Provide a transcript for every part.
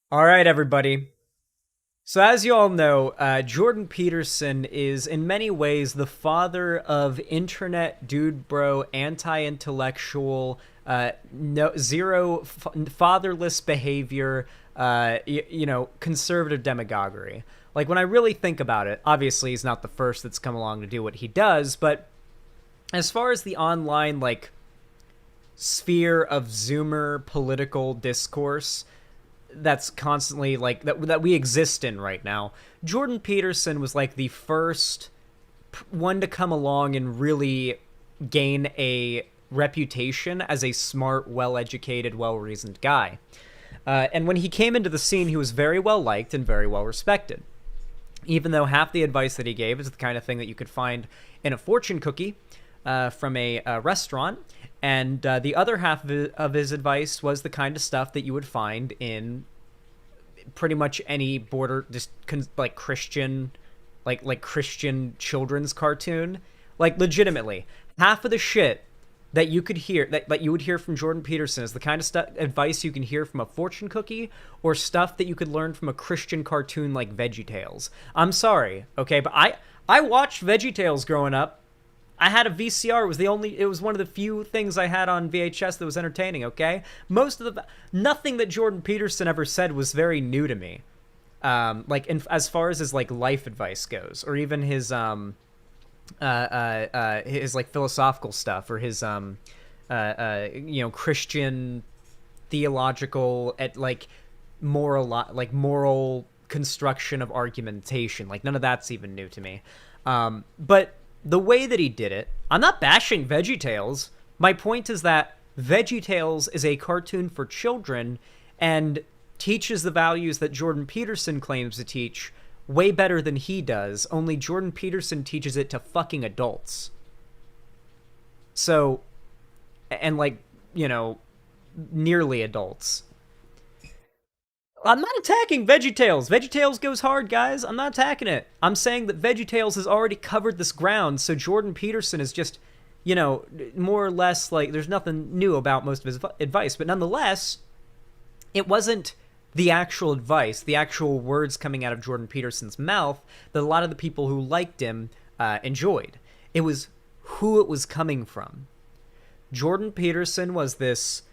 All right, everybody. So, as you all know, Jordan Peterson is in many ways the father of internet dude bro, anti intellectual, no, zero fatherless behavior, conservative demagoguery. Like, when I really think about it, obviously he's not the first that's come along to do what he does, but as far as the online, like, sphere of Zoomer political discourse, that's constantly like that we exist in right now. Jordan Peterson was like the first one to come along and really gain a reputation as a smart, well-educated, well-reasoned guy. And when he came into the scene, he was very well liked and very well respected. Even though half the advice that he gave is the kind of thing that you could find in a fortune cookie from a restaurant, and the other half of his advice was the kind of stuff that you would find in pretty much any border, just like Christian, like Christian children's cartoon. Like, legitimately, half of the shit that you could hear that you would hear from Jordan Peterson is the kind of advice you can hear from a fortune cookie or stuff that you could learn from a Christian cartoon like VeggieTales. I'm sorry, okay, but I watched VeggieTales growing up. I had a VCR. It was one of the few things I had on VHS that was entertaining, okay? Nothing that Jordan Peterson ever said was very new to me. As far as his, like, life advice goes, or even his like, philosophical stuff, or his, Christian theological, moral construction of argumentation. Like, none of that's even new to me. But the way that he did it, I'm not bashing VeggieTales. My point is that VeggieTales is a cartoon for children and teaches the values that Jordan Peterson claims to teach way better than he does, only Jordan Peterson teaches it to fucking adults. So, and like, nearly adults. I'm not attacking VeggieTales. VeggieTales goes hard, guys. I'm not attacking it. I'm saying that VeggieTales has already covered this ground, so Jordan Peterson is just, more or less like, there's nothing new about most of his advice. But nonetheless, it wasn't the actual advice, the actual words coming out of Jordan Peterson's mouth that a lot of the people who liked him enjoyed. It was who it was coming from. Jordan Peterson was this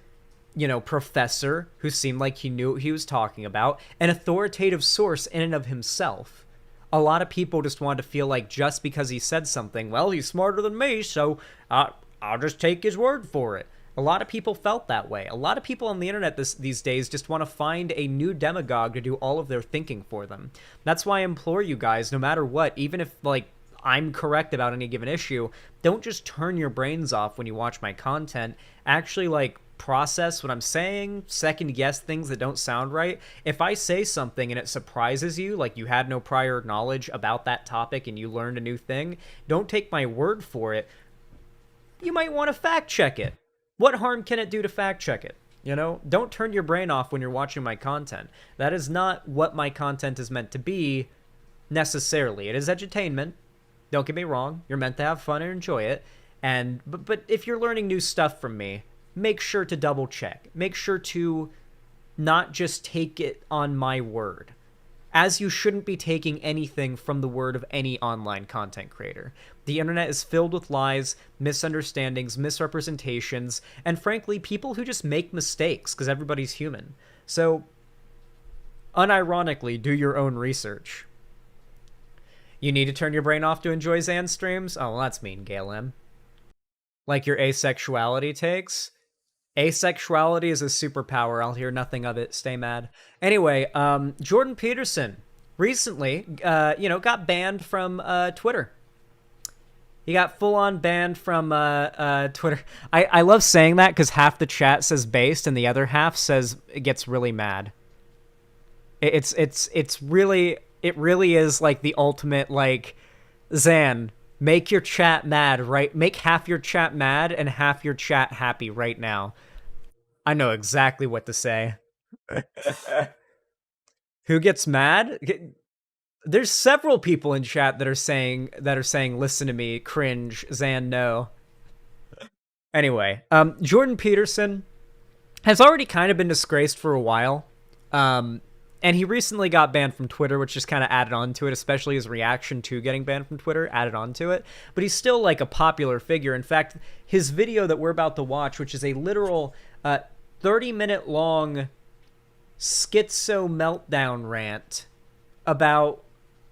professor who seemed like he knew what he was talking about, an authoritative source in and of himself. A lot of people just wanted to feel like just because he said something, well, he's smarter than me, so I'll just take his word for it. A lot of people felt that way. A lot of people on the internet these days just want to find a new demagogue to do all of their thinking for them. That's why I implore you guys, no matter what, even if, like, I'm correct about any given issue, don't just turn your brains off when you watch my content. Actually, like, process what I'm saying, second guess things that don't sound right. If I say something and it surprises you, like you had no prior knowledge about that topic and you learned a new thing, don't take my word for it. You might want to fact check it. What harm can it do to fact check it? Don't turn your brain off when you're watching my content. That is not what my content is meant to be, necessarily. It is edutainment. Don't get me wrong. You're meant to have fun and enjoy it. But if you're learning new stuff from me, make sure to double check. Make sure to not just take it on my word, as you shouldn't be taking anything from the word of any online content creator. The internet is filled with lies, misunderstandings, misrepresentations, and frankly, people who just make mistakes because everybody's human. So, unironically, do your own research. You need to turn your brain off to enjoy Zan streams? Oh, well, that's mean, Gail M. Like your asexuality takes? Asexuality is a superpower. I'll hear nothing of it. Stay mad. Anyway, Jordan Peterson recently, got banned from Twitter. He got full-on banned from Twitter. I love saying that because half the chat says based and the other half says it gets really mad. It really is like the ultimate, like, Zan, make your chat mad, right? Make half your chat mad and half your chat happy right now. I know exactly what to say. Who gets mad? There's several people in chat that are saying listen to me, cringe, Zan, no. Anyway, Jordan Peterson has already kind of been disgraced for a while. And he recently got banned from Twitter, which just kind of added on to it, especially his reaction to getting banned from Twitter added on to it. But he's still like a popular figure. In fact, his video that we're about to watch, which is a literal 30-minute long schizo meltdown rant about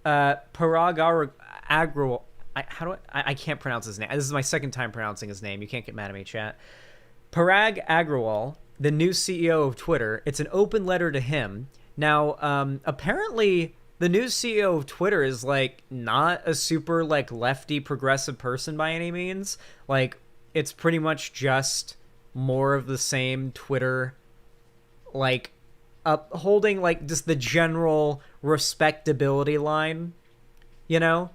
Parag Agrawal. I can't pronounce his name. This is my second time pronouncing his name. You can't get mad at me, chat. Parag Agrawal, the new CEO of Twitter. It's an open letter to him. Now, apparently the new CEO of Twitter is like not a super like lefty progressive person by any means. Like, it's pretty much just more of the same Twitter, like upholding like just the general respectability line, you know?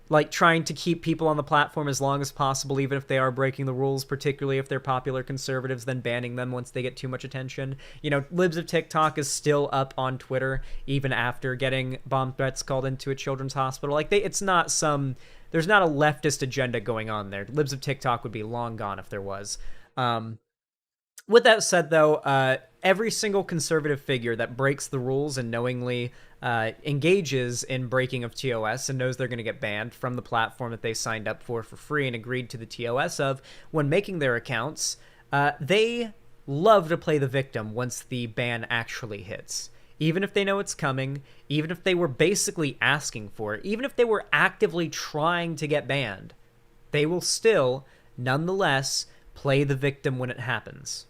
Like trying to keep people on the platform as long as possible, even if they are breaking the rules, particularly if they're popular conservatives, then banning them once they get too much attention. You know, Libs of TikTok is still up on Twitter, even after getting bomb threats called into a children's hospital. Like, it's not some... There's not a leftist agenda going on there. Libs of TikTok would be long gone if there was. With that said, though, every single conservative figure that breaks the rules and knowingly engages in breaking of TOS and knows they're going to get banned from the platform that they signed up for free and agreed to the TOS of when making their accounts, they love to play the victim once the ban actually hits. Even if they know it's coming, even if they were basically asking for it, even if they were actively trying to get banned, they will still, nonetheless, play the victim when it happens.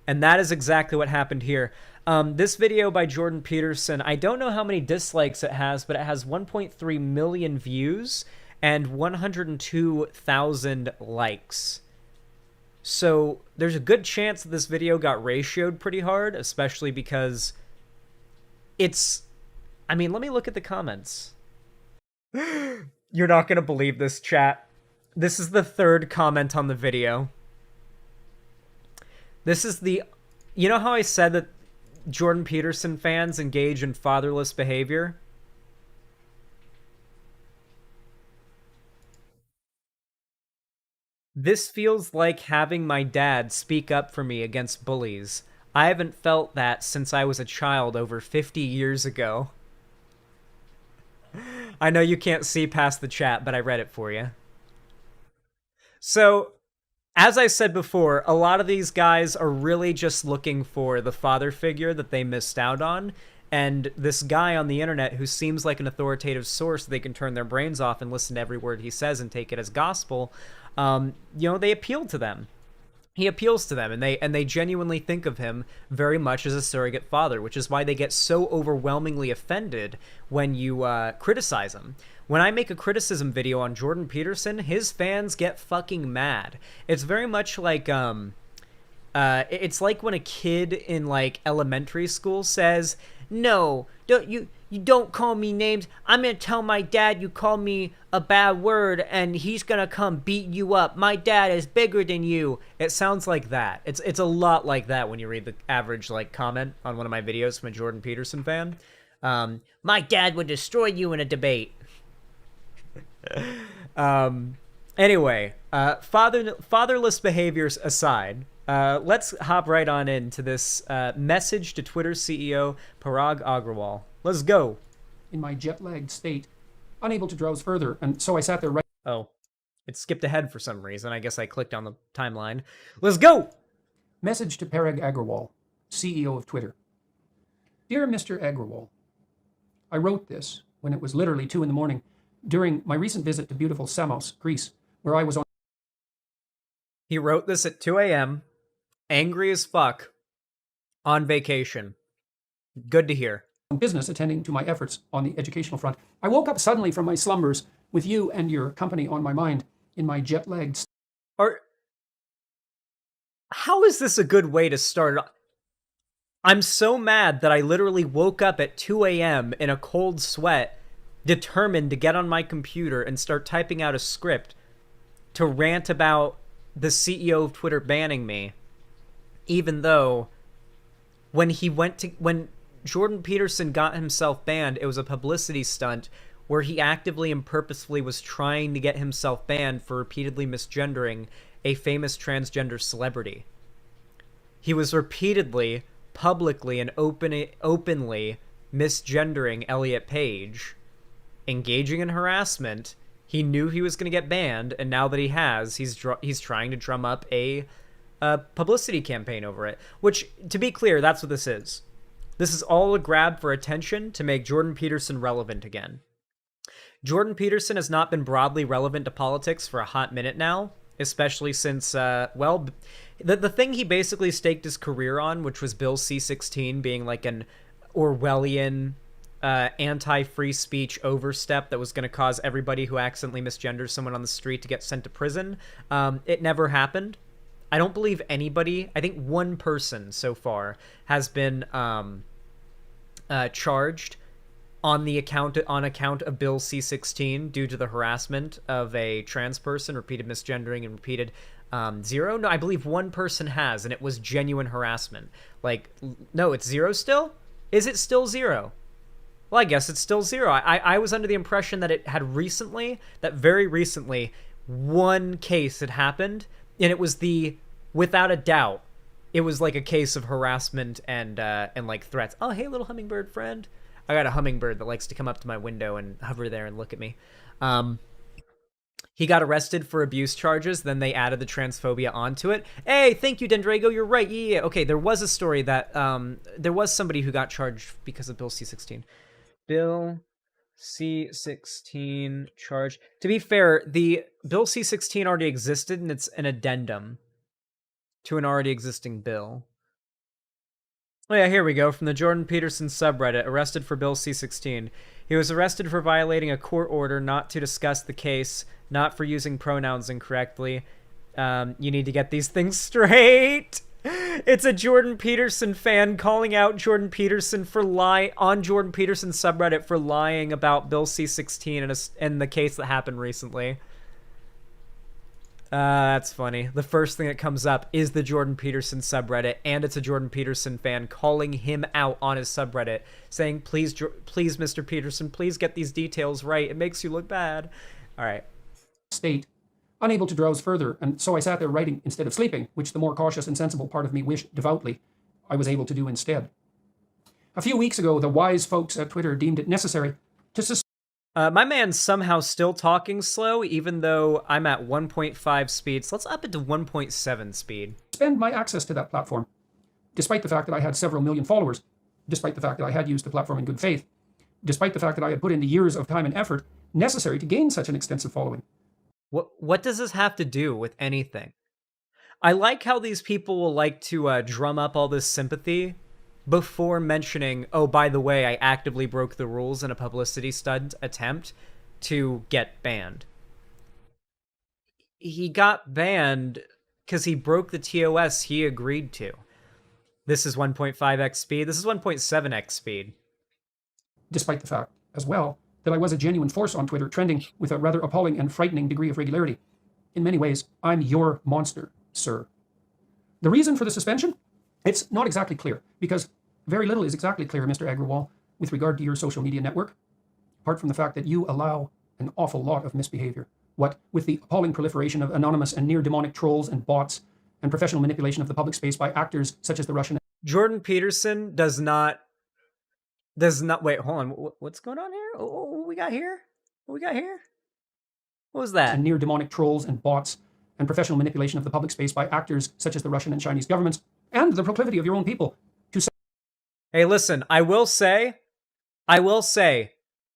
And that is exactly what happened here. This video by Jordan Peterson, I don't know how many dislikes it has, but it has 1.3 million views and 102,000 likes. So there's a good chance that this video got ratioed pretty hard, especially because it's... I mean, let me look at the comments. You're not going to believe this, chat. This is the third comment on the video. This is the... You know how I said that Jordan Peterson fans engage in fatherless behavior? This feels like having my dad speak up for me against bullies. I haven't felt that since I was a child over 50 years ago. I know you can't see past the chat, but I read it for you. So... as I said before, a lot of these guys are really just looking for the father figure that they missed out on, and this guy on the internet who seems like an authoritative source that they can turn their brains off and listen to every word he says and take it as gospel, you know, they appeal to them. He appeals to them, and they genuinely think of him very much as a surrogate father, which is why they get so overwhelmingly offended when you criticize him. When I make a criticism video on Jordan Peterson, his fans get fucking mad. It's very much like, it's like when a kid in, like, elementary school says, "No, you don't call me names. I'm gonna tell my dad you called me a bad word, and he's gonna come beat you up. My dad is bigger than you." It sounds like that. It's a lot like that when you read the average, like, comment on one of my videos from a Jordan Peterson fan. My dad would destroy you in a debate. Anyway, fatherless behaviors aside, let's hop right on into this message to Twitter CEO Parag Agrawal. Let's go. In my jet-lagged state, unable to drowse further, and so I sat there right... Oh, it skipped ahead for some reason. I guess I clicked on the timeline. Let's go! Message to Parag Agrawal, CEO of Twitter. Dear Mr. Agrawal, I wrote this when it was literally 2 a.m. during my recent visit to beautiful Samos, Greece, where I was on... He wrote this at 2 a.m., angry as fuck, on vacation. Good to hear. Business attending to my efforts on the educational front. I woke up suddenly from my slumbers with you and your company on my mind in my jet-lagged... How is this a good way to start? I'm so mad that I literally woke up at 2 a.m. in a cold sweat, determined to get on my computer and start typing out a script to rant about the CEO of Twitter banning me, even though when Jordan Peterson got himself banned, it was a publicity stunt where he actively and purposefully was trying to get himself banned for repeatedly misgendering a famous transgender celebrity. He was repeatedly publicly and openly misgendering Elliot Page, engaging in harassment. He knew he was going to get banned, and now that he has, he's trying to drum up a publicity campaign over it. Which, to be clear, that's what this is. This is all a grab for attention to make Jordan Peterson relevant again. Jordan Peterson has not been broadly relevant to politics for a hot minute now, especially since, the thing he basically staked his career on, which was Bill C-16 being like an Orwellian anti-free speech overstep that was going to cause everybody who accidentally misgenders someone on the street to get sent to prison. It never happened. I don't believe anybody, I think one person so far has been charged on account of Bill C-16 due to the harassment of a trans person, repeated misgendering, and repeated zero. No, I believe one person has, and it was genuine harassment. Like, no, it's zero still? Is it still zero? Well, I guess it's still zero. I was under the impression that it had very recently, one case had happened, and it was without a doubt, it was like a case of harassment and like threats. Oh, hey, little hummingbird friend. I got a hummingbird that likes to come up to my window and hover there and look at me. He got arrested for abuse charges. Then they added the transphobia onto it. Hey, thank you, Dendrago. You're right. Yeah. Okay, there was a story that there was somebody who got charged because of Bill C-16. Bill C-16 charge. To be fair, the Bill C-16 already existed, and it's an addendum to an already existing bill. Oh yeah, here we go. From the Jordan Peterson subreddit, arrested for Bill C-16. He was arrested for violating a court order not to discuss the case, not for using pronouns incorrectly. You need to get these things straight. It's a Jordan Peterson fan calling out Jordan Peterson for on Jordan Peterson's subreddit for lying about Bill C-16 and the case that happened recently. That's funny. The first thing that comes up is the Jordan Peterson subreddit, and it's a Jordan Peterson fan calling him out on his subreddit, saying, please, Mr. Peterson, please get these details right. It makes you look bad. All right. State, unable to drowse further, and so I sat there writing instead of sleeping, which the more cautious and sensible part of me wished devoutly I was able to do instead. A few weeks ago, the wise folks at Twitter deemed it necessary to my man's somehow still talking slow, even though I'm at 1.5 speed. So let's up it to 1.7 speed. Suspend my access to that platform, despite the fact that I had several million followers, despite the fact that I had used the platform in good faith, despite the fact that I had put in the years of time and effort necessary to gain such an extensive following. What does this have to do with anything? I like how these people will like to drum up all this sympathy before mentioning, oh, by the way, I actively broke the rules in a publicity stunt attempt to get banned. He got banned because he broke the TOS he agreed to. This is 1.5x speed. This is 1.7x speed. Despite the fact, as well, that I was a genuine force on Twitter, trending with a rather appalling and frightening degree of regularity. In many ways, I'm your monster, sir. The reason for the suspension? It's not exactly clear, because very little is exactly clear, Mr. Agrawal, with regard to your social media network, apart from the fact that you allow an awful lot of misbehavior. What with the appalling proliferation of anonymous and near-demonic trolls and bots and professional manipulation of the public space by actors such as the Russian... Jordan Peterson does not... Wait, hold on. What's going on here? What we got here? What we got here? What was that? And near-demonic trolls and bots and professional manipulation of the public space by actors such as the Russian and Chinese governments, and the proclivity of your own people to... Hey, listen, I will say,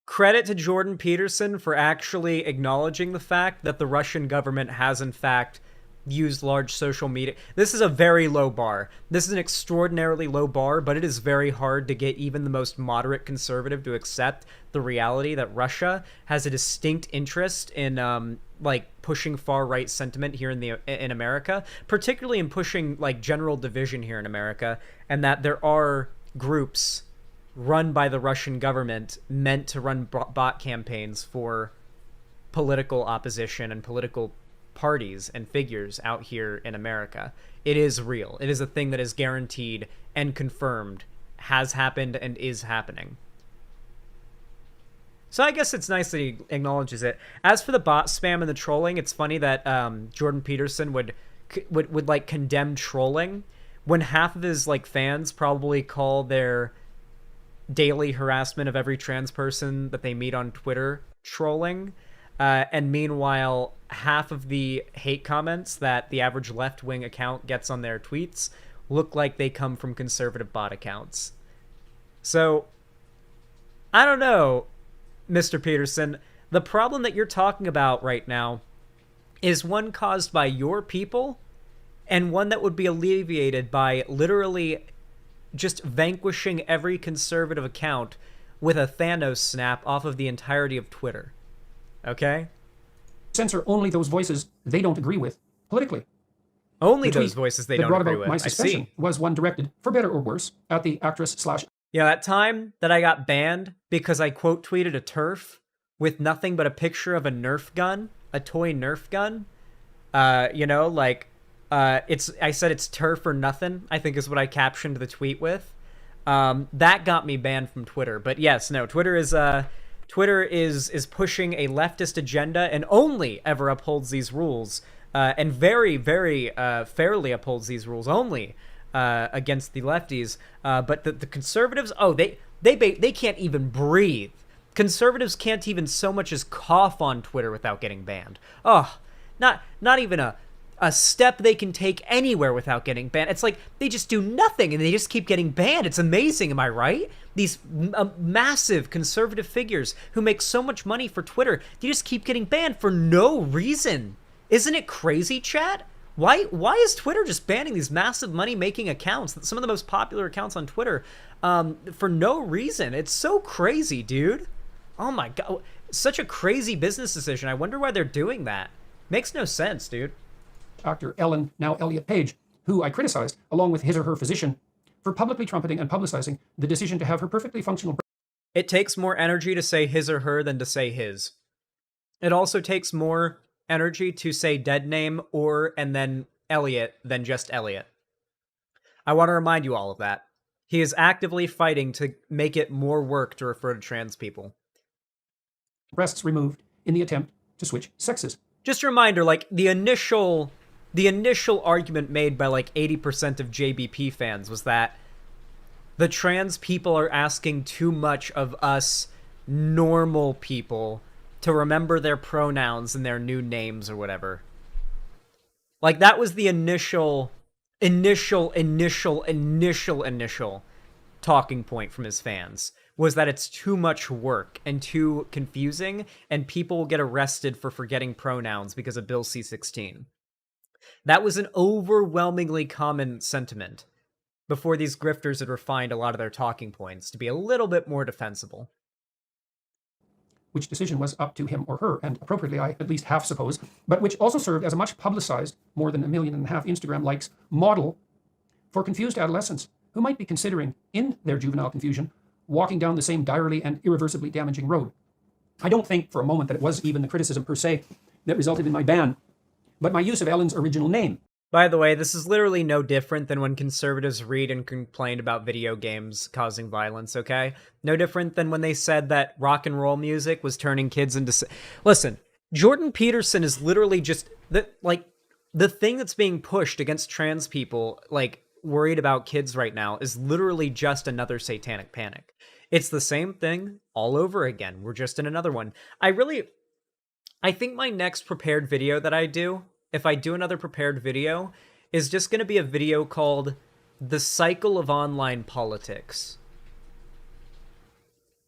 credit to Jordan Peterson for actually acknowledging the fact that the Russian government has, in fact, used large social media. This is a very low bar. This is an extraordinarily low bar, but it is very hard to get even the most moderate conservative to accept the reality that Russia has a distinct interest in, pushing far-right sentiment here in America, particularly in pushing, general division here in America, and that there are groups run by the Russian government meant to run bot campaigns for political opposition and political parties and figures out here in America. It is real. It is a thing that is guaranteed and confirmed, has happened and is happening. So I guess it's nice that he acknowledges it. As for the bot spam and the trolling, it's funny that Jordan Peterson would condemn trolling when half of his like fans probably call their daily harassment of every trans person that they meet on Twitter trolling. And meanwhile, half of the hate comments that the average left wing account gets on their tweets look like they come from conservative bot accounts. So, I don't know, Mr. Peterson. The problem that you're talking about right now is one caused by your people and one that would be alleviated by literally just vanquishing every conservative account with a Thanos snap off of the entirety of Twitter. Okay? Censor only those voices they don't agree with politically. Only those voices they don't agree with. My suspension was one directed, for better or worse, at the actress slash. Yeah, that time that I got banned because I quote tweeted a TERF with nothing but a picture of a Nerf gun, a toy Nerf gun. You know, like, I said it's TERF or nothing, I think is what I captioned the tweet with. That got me banned from Twitter. But yes, no, Twitter is pushing a leftist agenda and only ever upholds these rules, and very, very fairly upholds these rules only against the lefties. But the conservatives, oh, they can't even breathe. Conservatives can't even so much as cough on Twitter without getting banned. Oh, not even a step they can take anywhere without getting banned. It's like they just do nothing and they just keep getting banned. It's amazing, am I right? These massive conservative figures who make so much money for Twitter, they just keep getting banned for no reason. Isn't it crazy, chat? Why is Twitter just banning these massive money-making accounts, some of the most popular accounts on Twitter, for no reason? It's so crazy, dude. Oh my god, such a crazy business decision. I wonder why they're doing that. Makes no sense, dude. Dr. Ellen, now Elliot Page, who I criticized, along with his or her physician, for publicly trumpeting and publicizing the decision to have her perfectly functional. It takes more energy to say his or her than to say his. It also takes more energy to say dead name or and then Elliot than just Elliot. I want to remind you all of that. He is actively fighting to make it more work to refer to trans people. Breasts removed in the attempt to switch sexes. Just a reminder, like, the initial argument made by like 80% of JBP fans was that the trans people are asking too much of us normal people to remember their pronouns and their new names or whatever. Like, that was the initial talking point from his fans, was that it's too much work and too confusing, and people will get arrested for forgetting pronouns because of Bill C-16. That was an overwhelmingly common sentiment before these grifters had refined a lot of their talking points to be a little bit more defensible. Which decision was up to him or her, and appropriately I at least half suppose, but which also served as a much publicized, more than 1.5 million Instagram likes, model for confused adolescents who might be considering, in their juvenile confusion, walking down the same direly and irreversibly damaging road. I don't think for a moment that it was even the criticism per se that resulted in my ban, but my use of Ellen's original name. By the way, this is literally no different than when conservatives read and complain about video games causing violence, okay? No different than when they said that rock and roll music was turning kids into... Listen, Jordan Peterson is literally just... the thing that's being pushed against trans people, like, worried about kids right now, is literally just another satanic panic. It's the same thing all over again. We're just in another one. I think my next prepared video that I do, if I do another prepared video, is just going to be a video called The Cycle of Online Politics.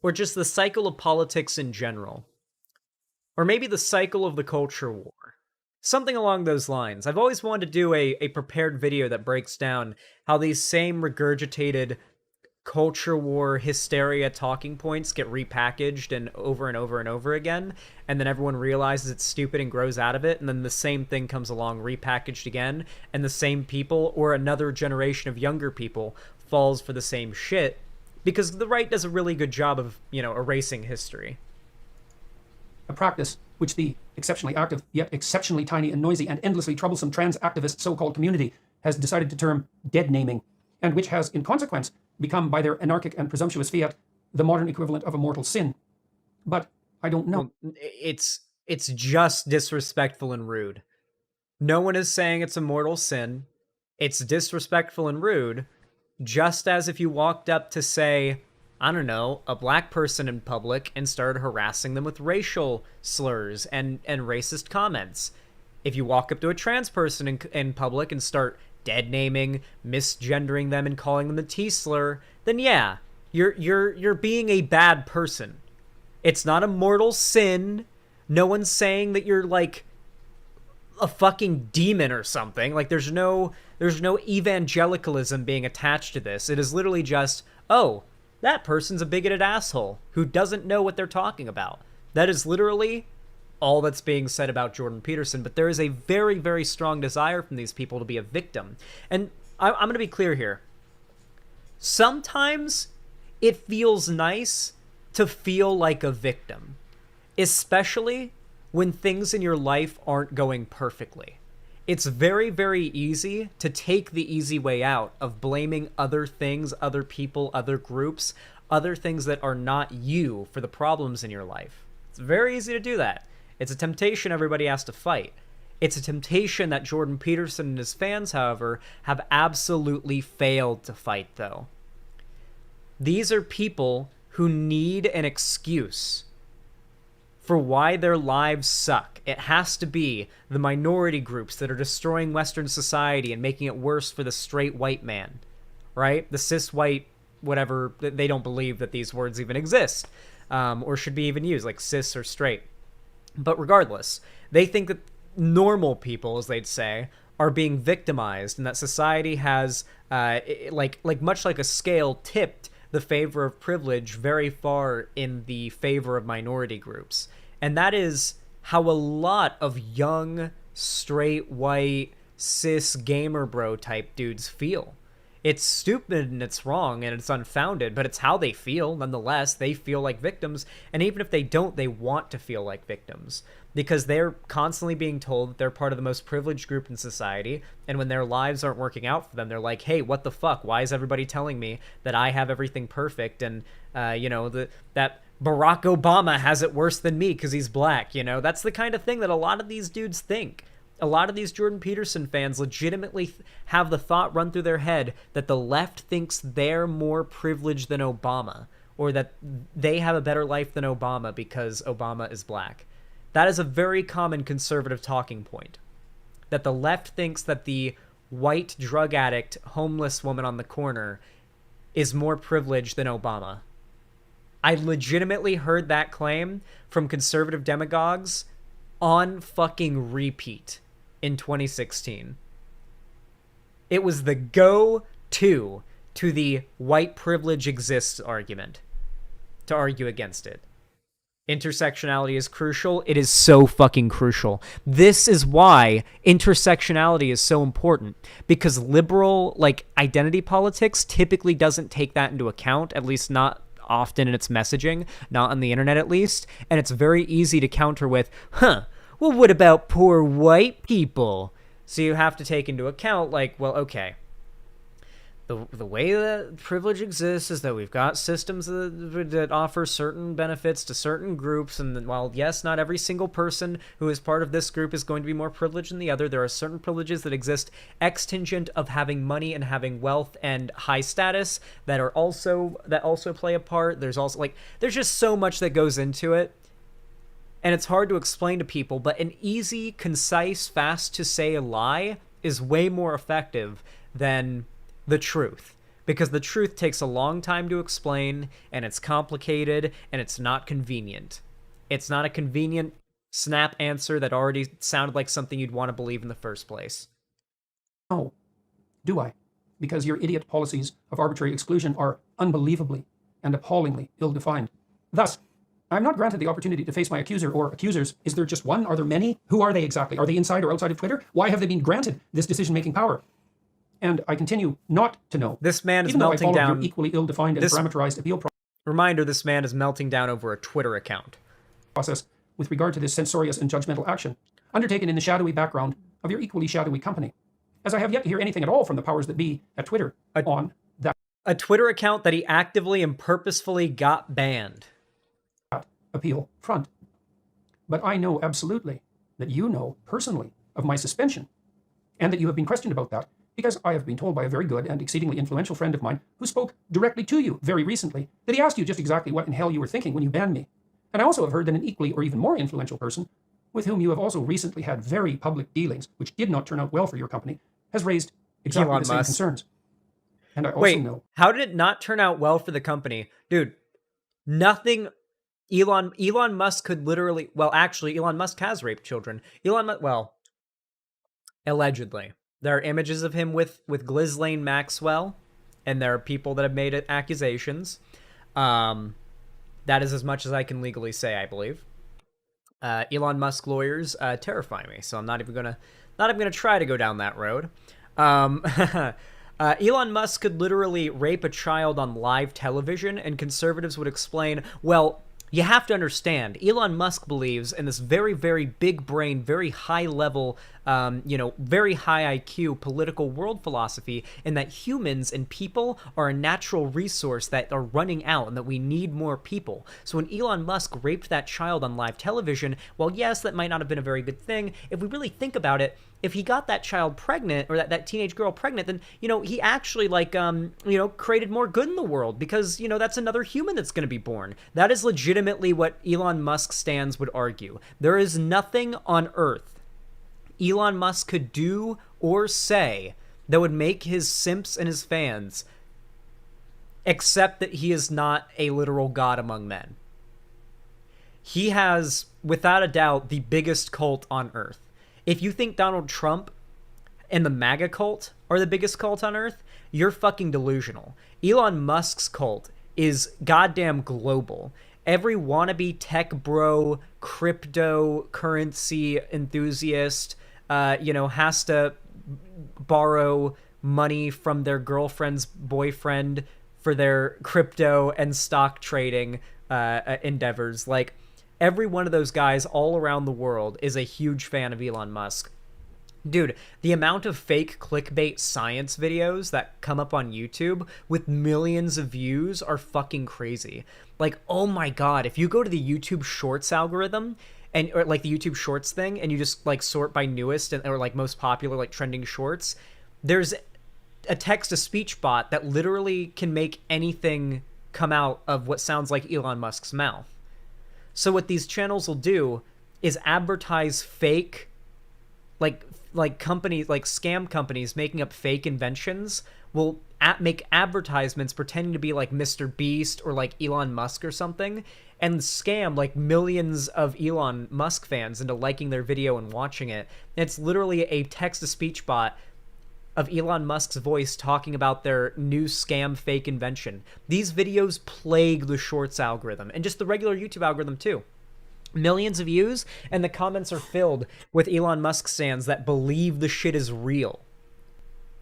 Or just the cycle of politics in general. Or maybe the cycle of the culture war. Something along those lines. I've always wanted to do a prepared video that breaks down how these same regurgitated culture war hysteria talking points get repackaged and over and over again, and then everyone realizes it's stupid and grows out of it, and then the same thing comes along repackaged again, and the same people or another generation of younger people falls for the same shit, because the right does a really good job of, erasing history. A practice which the exceptionally active, yet exceptionally tiny and noisy and endlessly troublesome trans activist so-called community has decided to term deadnaming, and which has, in consequence, become, by their anarchic and presumptuous fiat, the modern equivalent of a mortal sin. But I don't know. It's just disrespectful and rude. No one is saying it's a mortal sin. It's disrespectful and rude, just as if you walked up to, say, I don't know, a black person in public and started harassing them with racial slurs and racist comments. If you walk up to a trans person in public and start deadnaming, misgendering them, and calling them the T slur, then yeah, you're being a bad person. It's not a mortal sin. No one's saying that you're like a fucking demon or something. Like there's no evangelicalism being attached to this. It is literally just, oh, that person's a bigoted asshole who doesn't know what they're talking about. That is literally all that's being said about Jordan Peterson. But there is a very, very strong desire from these people to be a victim. And I'm going to be clear here. Sometimes it feels nice to feel like a victim, especially when things in your life aren't going perfectly. It's very, very easy to take the easy way out of blaming other things, other people, other groups, other things that are not you for the problems in your life. It's very easy to do that. It's a temptation everybody has to fight. It's a temptation that Jordan Peterson and his fans, however, have absolutely failed to fight, though. These are people who need an excuse for why their lives suck. It has to be the minority groups that are destroying Western society and making it worse for the straight white man, right? The cis white, whatever, they don't believe that these words even exist, or should be even used, like cis or straight. But regardless, they think that normal people, as they'd say, are being victimized, and that society has, much like a scale, tipped the favor of privilege very far in the favor of minority groups. And that is how a lot of young, straight, white, cis, gamer bro type dudes feel. It's stupid and it's wrong and it's unfounded, but it's how they feel. Nonetheless, they feel like victims. And even if they don't, they want to feel like victims because they're constantly being told that they're part of the most privileged group in society. And when their lives aren't working out for them, they're like, hey, what the fuck? Why is everybody telling me that I have everything perfect? And, that Barack Obama has it worse than me because he's black. That's the kind of thing that a lot of these dudes think. A lot of these Jordan Peterson fans legitimately have the thought run through their head that the left thinks they're more privileged than Obama, or that they have a better life than Obama because Obama is black. That is a very common conservative talking point. That the left thinks that the white drug addict, homeless woman on the corner is more privileged than Obama. I legitimately heard that claim from conservative demagogues on fucking repeat in 2016. It was the go-to to the white privilege exists argument to argue against it. Intersectionality is crucial. It is so fucking crucial. This is why intersectionality is so important, because liberal, identity politics typically doesn't take that into account, at least not often in its messaging, not on the internet at least, and it's very easy to counter with, well, what about poor white people? So you have to take into account, okay, the way that privilege exists is that we've got systems that offer certain benefits to certain groups, and while, yes, not every single person who is part of this group is going to be more privileged than the other, there are certain privileges that exist extingent of having money and having wealth and high status that also play a part. There's also, there's just so much that goes into it. And it's hard to explain to people, but an easy, concise, fast-to-say lie is way more effective than the truth. Because the truth takes a long time to explain, and it's complicated, and it's not convenient. It's not a convenient snap answer that already sounded like something you'd want to believe in the first place. No. Do I? Because your idiot policies of arbitrary exclusion are unbelievably and appallingly ill-defined. Thus, I'm not granted the opportunity to face my accuser or accusers. Is there just one? Are there many? Who are they exactly? Are they inside or outside of Twitter? Why have they been granted this decision-making power? And I continue not to know. This man is even melting though I down. Your equally ill-defined and parameterized appeal Reminder, this man is melting down over a Twitter account. Process with regard to this censorious and judgmental action, undertaken in the shadowy background of your equally shadowy company. As I have yet to hear anything at all from the powers that be at Twitter on that. A Twitter account that he actively and purposefully got banned. Appeal front. But I know absolutely that you know personally of my suspension, and that you have been questioned about that, because I have been told by a very good and exceedingly influential friend of mine who spoke directly to you very recently that he asked you just exactly what in hell you were thinking when you banned me. And I also have heard that an equally or even more influential person, with whom you have also recently had very public dealings, which did not turn out well for your company, has raised exactly Elon the same Musk. concerns. And I also Wait, know... how did it not turn out well for the company? Dude, nothing... Elon Musk could literally... Well, actually, Elon Musk has raped children. Well, allegedly. There are images of him with Ghislaine Maxwell, and there are people that have made accusations. That is as much as I can legally say, I believe. Elon Musk lawyers terrify me, so I'm not even gonna try to go down that road. Elon Musk could literally rape a child on live television, and conservatives would explain, well, you have to understand, Elon Musk believes in this very, very big brain, very high level, very high IQ political world philosophy, in that humans and people are a natural resource that are running out and that we need more people. So when Elon Musk raped that child on live television, well, yes, that might not have been a very good thing. If we really think about it, if he got that child pregnant, or that teenage girl pregnant, then, he actually, created more good in the world, because, that's another human that's going to be born. That is legitimately what Elon Musk stands would argue. There is nothing on Earth Elon Musk could do or say that would make his simps and his fans accept that he is not a literal god among men. He has, without a doubt, the biggest cult on Earth. If you think Donald Trump and the MAGA cult are the biggest cult on Earth, you're fucking delusional. Elon Musk's cult is goddamn global. Every wannabe tech bro, cryptocurrency enthusiast, has to borrow money from their girlfriend's boyfriend for their crypto and stock trading endeavors. Like, every one of those guys all around the world is a huge fan of Elon Musk. Dude, the amount of fake clickbait science videos that come up on YouTube with millions of views are fucking crazy. Like, oh my god, if you go to the YouTube Shorts algorithm, or like the YouTube Shorts thing, and you just like sort by newest or like most popular, like trending shorts, there's a text-to-speech bot that literally can make anything come out of what sounds like Elon Musk's mouth. So what these channels will do is advertise fake, like companies, like scam companies making up fake inventions will make advertisements pretending to be like Mr. Beast or like Elon Musk or something, and scam like millions of Elon Musk fans into liking their video and watching it. And it's literally a text-to-speech bot of Elon Musk's voice talking about their new scam fake invention. These videos plague the Shorts algorithm, and just the regular YouTube algorithm too. Millions of views, and the comments are filled with Elon Musk stands that believe the shit is real.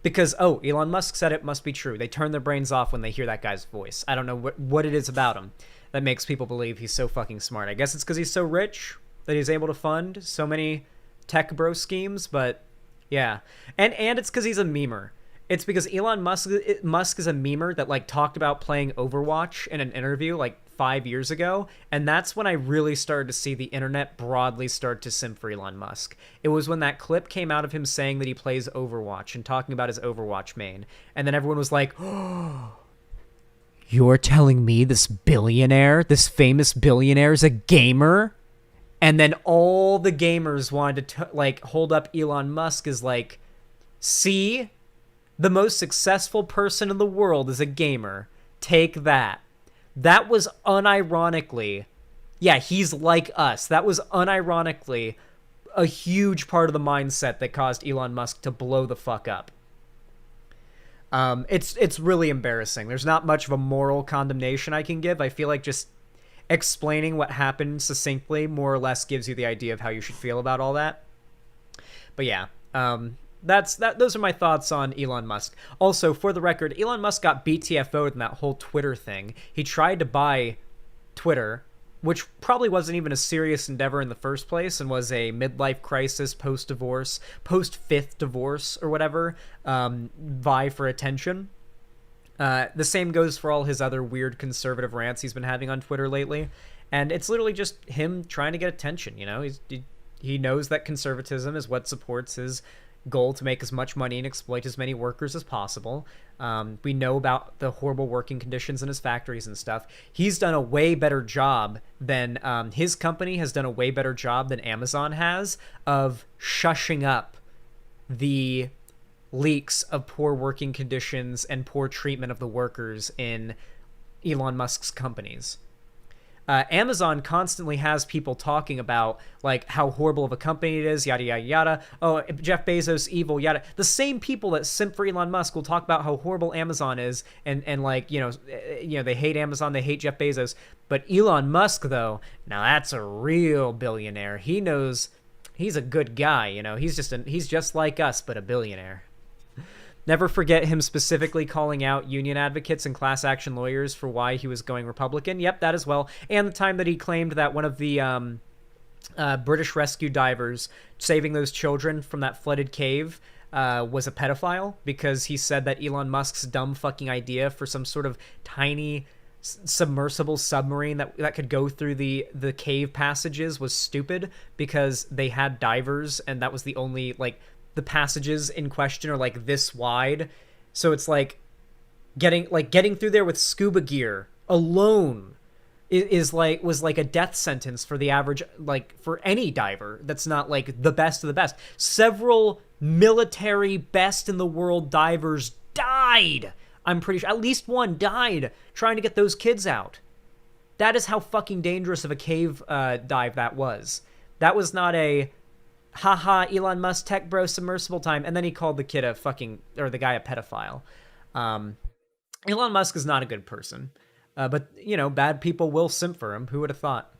Because, oh, Elon Musk said it, must be true. They turn their brains off when they hear that guy's voice. I don't know what it is about him that makes people believe he's so fucking smart. I guess it's because he's so rich that he's able to fund so many tech bro schemes, but yeah. And it's because he's a memer. It's because Elon Musk is a memer that like talked about playing Overwatch in an interview like 5 years ago, and that's when I really started to see the internet broadly start to simp for Elon Musk. It was when that clip came out of him saying that he plays Overwatch and talking about his Overwatch main, and then everyone was like, oh, you're telling me this famous billionaire is a gamer? And then all the gamers wanted to hold up Elon Musk as like, see, the most successful person in the world is a gamer. Take that. That was unironically, yeah, he's like us. That was unironically a huge part of the mindset that caused Elon Musk to blow the fuck up. It's really embarrassing. There's not much of a moral condemnation I can give. I feel like just explaining what happened succinctly more or less gives you the idea of how you should feel about all that. But yeah, those are my thoughts on Elon Musk. Also, for the record, Elon Musk got BTFO'd in that whole Twitter thing. He tried to buy Twitter, which probably wasn't even a serious endeavor in the first place and was a midlife crisis, post-divorce, post-fifth divorce or whatever, vie for attention. The same goes for all his other weird conservative rants he's been having on Twitter lately. And it's literally just him trying to get attention, you know? He knows that conservatism is what supports his goal to make as much money and exploit as many workers as possible. We know about the horrible working conditions in his factories and stuff. He's done a way better job than his company has done a way better job than Amazon has of shushing up the leaks of poor working conditions and poor treatment of the workers in Elon Musk's companies. Amazon constantly has people talking about like how horrible of a company it is, yada yada yada. Oh, Jeff Bezos evil, yada. The same people that simp for Elon Musk will talk about how horrible Amazon is, and like they hate Amazon, they hate Jeff Bezos. But Elon Musk though, now that's a real billionaire. He knows he's a good guy. He's just like us, but a billionaire. Never forget him specifically calling out union advocates and class action lawyers for why he was going Republican. Yep, that as well. And the time that he claimed that one of the British rescue divers saving those children from that flooded cave was a pedophile, because he said that Elon Musk's dumb fucking idea for some sort of tiny submersible submarine that could go through the cave passages was stupid, because they had divers and that was the only the passages in question are like this wide, so it's like getting through there with scuba gear alone was like a death sentence for the average, for any diver that's not like the best of the best. Several military best in the world divers died. I'm pretty sure at least one died trying to get those kids out. That is how fucking dangerous of a cave dive that was. That was not a haha, Elon Musk tech bro submersible time, and then he called the guy a pedophile. Elon Musk is not a good person, but bad people will simp for him. Who would have thought?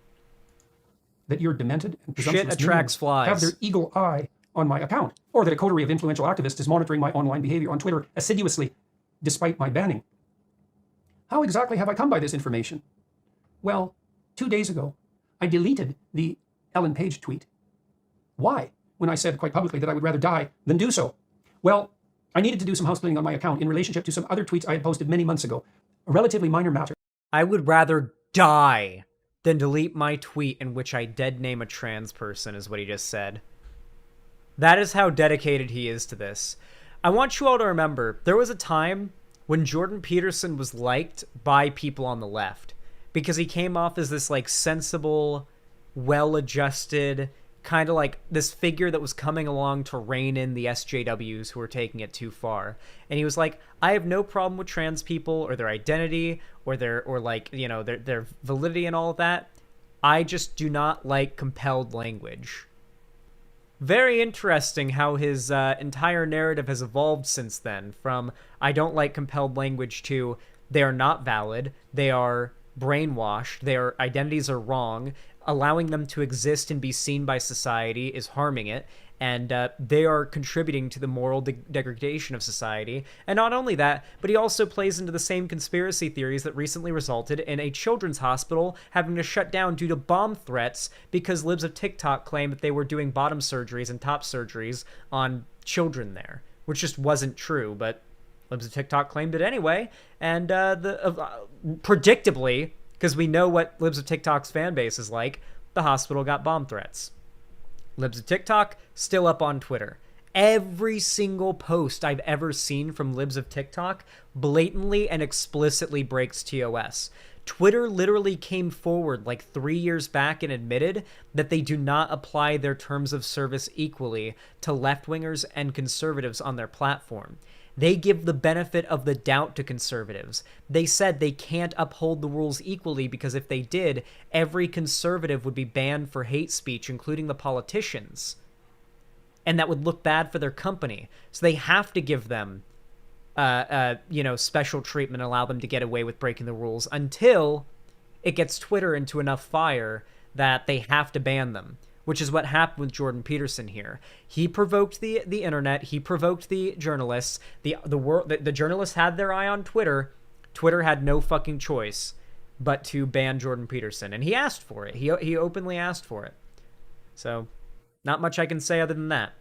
That you're demented and presumptuous shit attracts flies. Have their eagle eye on my account, or that a coterie of influential activists is monitoring my online behavior on Twitter assiduously, despite my banning. How exactly have I come by this information? Well, 2 days ago, I deleted the Ellen Page tweet. Why? When I said quite publicly that I would rather die than do so. Well, I needed to do some house cleaning on my account in relationship to some other tweets I had posted many months ago. A relatively minor matter. I would rather die than delete my tweet in which I dead name a trans person, is what he just said. That is how dedicated he is to this. I want you all to remember, there was a time when Jordan Peterson was liked by people on the left because he came off as this sensible, well-adjusted, kind of like this figure that was coming along to rein in the SJWs who were taking it too far. And he was like, I have no problem with trans people or their identity or their validity and all of that. I just do not like compelled language. Very interesting how his entire narrative has evolved since then, from I don't like compelled language to they are not valid, they are brainwashed, their identities are wrong, allowing them to exist and be seen by society is harming it, and they are contributing to the moral degradation of society. And not only that, but he also plays into the same conspiracy theories that recently resulted in a children's hospital having to shut down due to bomb threats because libs of TikTok claimed that they were doing bottom surgeries and top surgeries on children there, which just wasn't true, but libs of TikTok claimed it anyway, and predictably, because we know what libs of TikTok's fan base is like, the hospital got bomb threats. Libs of TikTok still up on Twitter. Every single post I've ever seen from libs of TikTok blatantly and explicitly breaks TOS. Twitter literally came forward 3 years back and admitted that they do not apply their terms of service equally to left-wingers and conservatives on their platform. They give the benefit of the doubt to conservatives. They said they can't uphold the rules equally because if they did, every conservative would be banned for hate speech, including the politicians. And that would look bad for their company. So they have to give them, special treatment and allow them to get away with breaking the rules until it gets Twitter into enough fire that they have to ban them. Which is what happened with Jordan Peterson here. He provoked the internet. He provoked the journalists. The journalists had their eye on Twitter. Twitter had no fucking choice but to ban Jordan Peterson, and he asked for it. He openly asked for it. So, not much I can say other than that.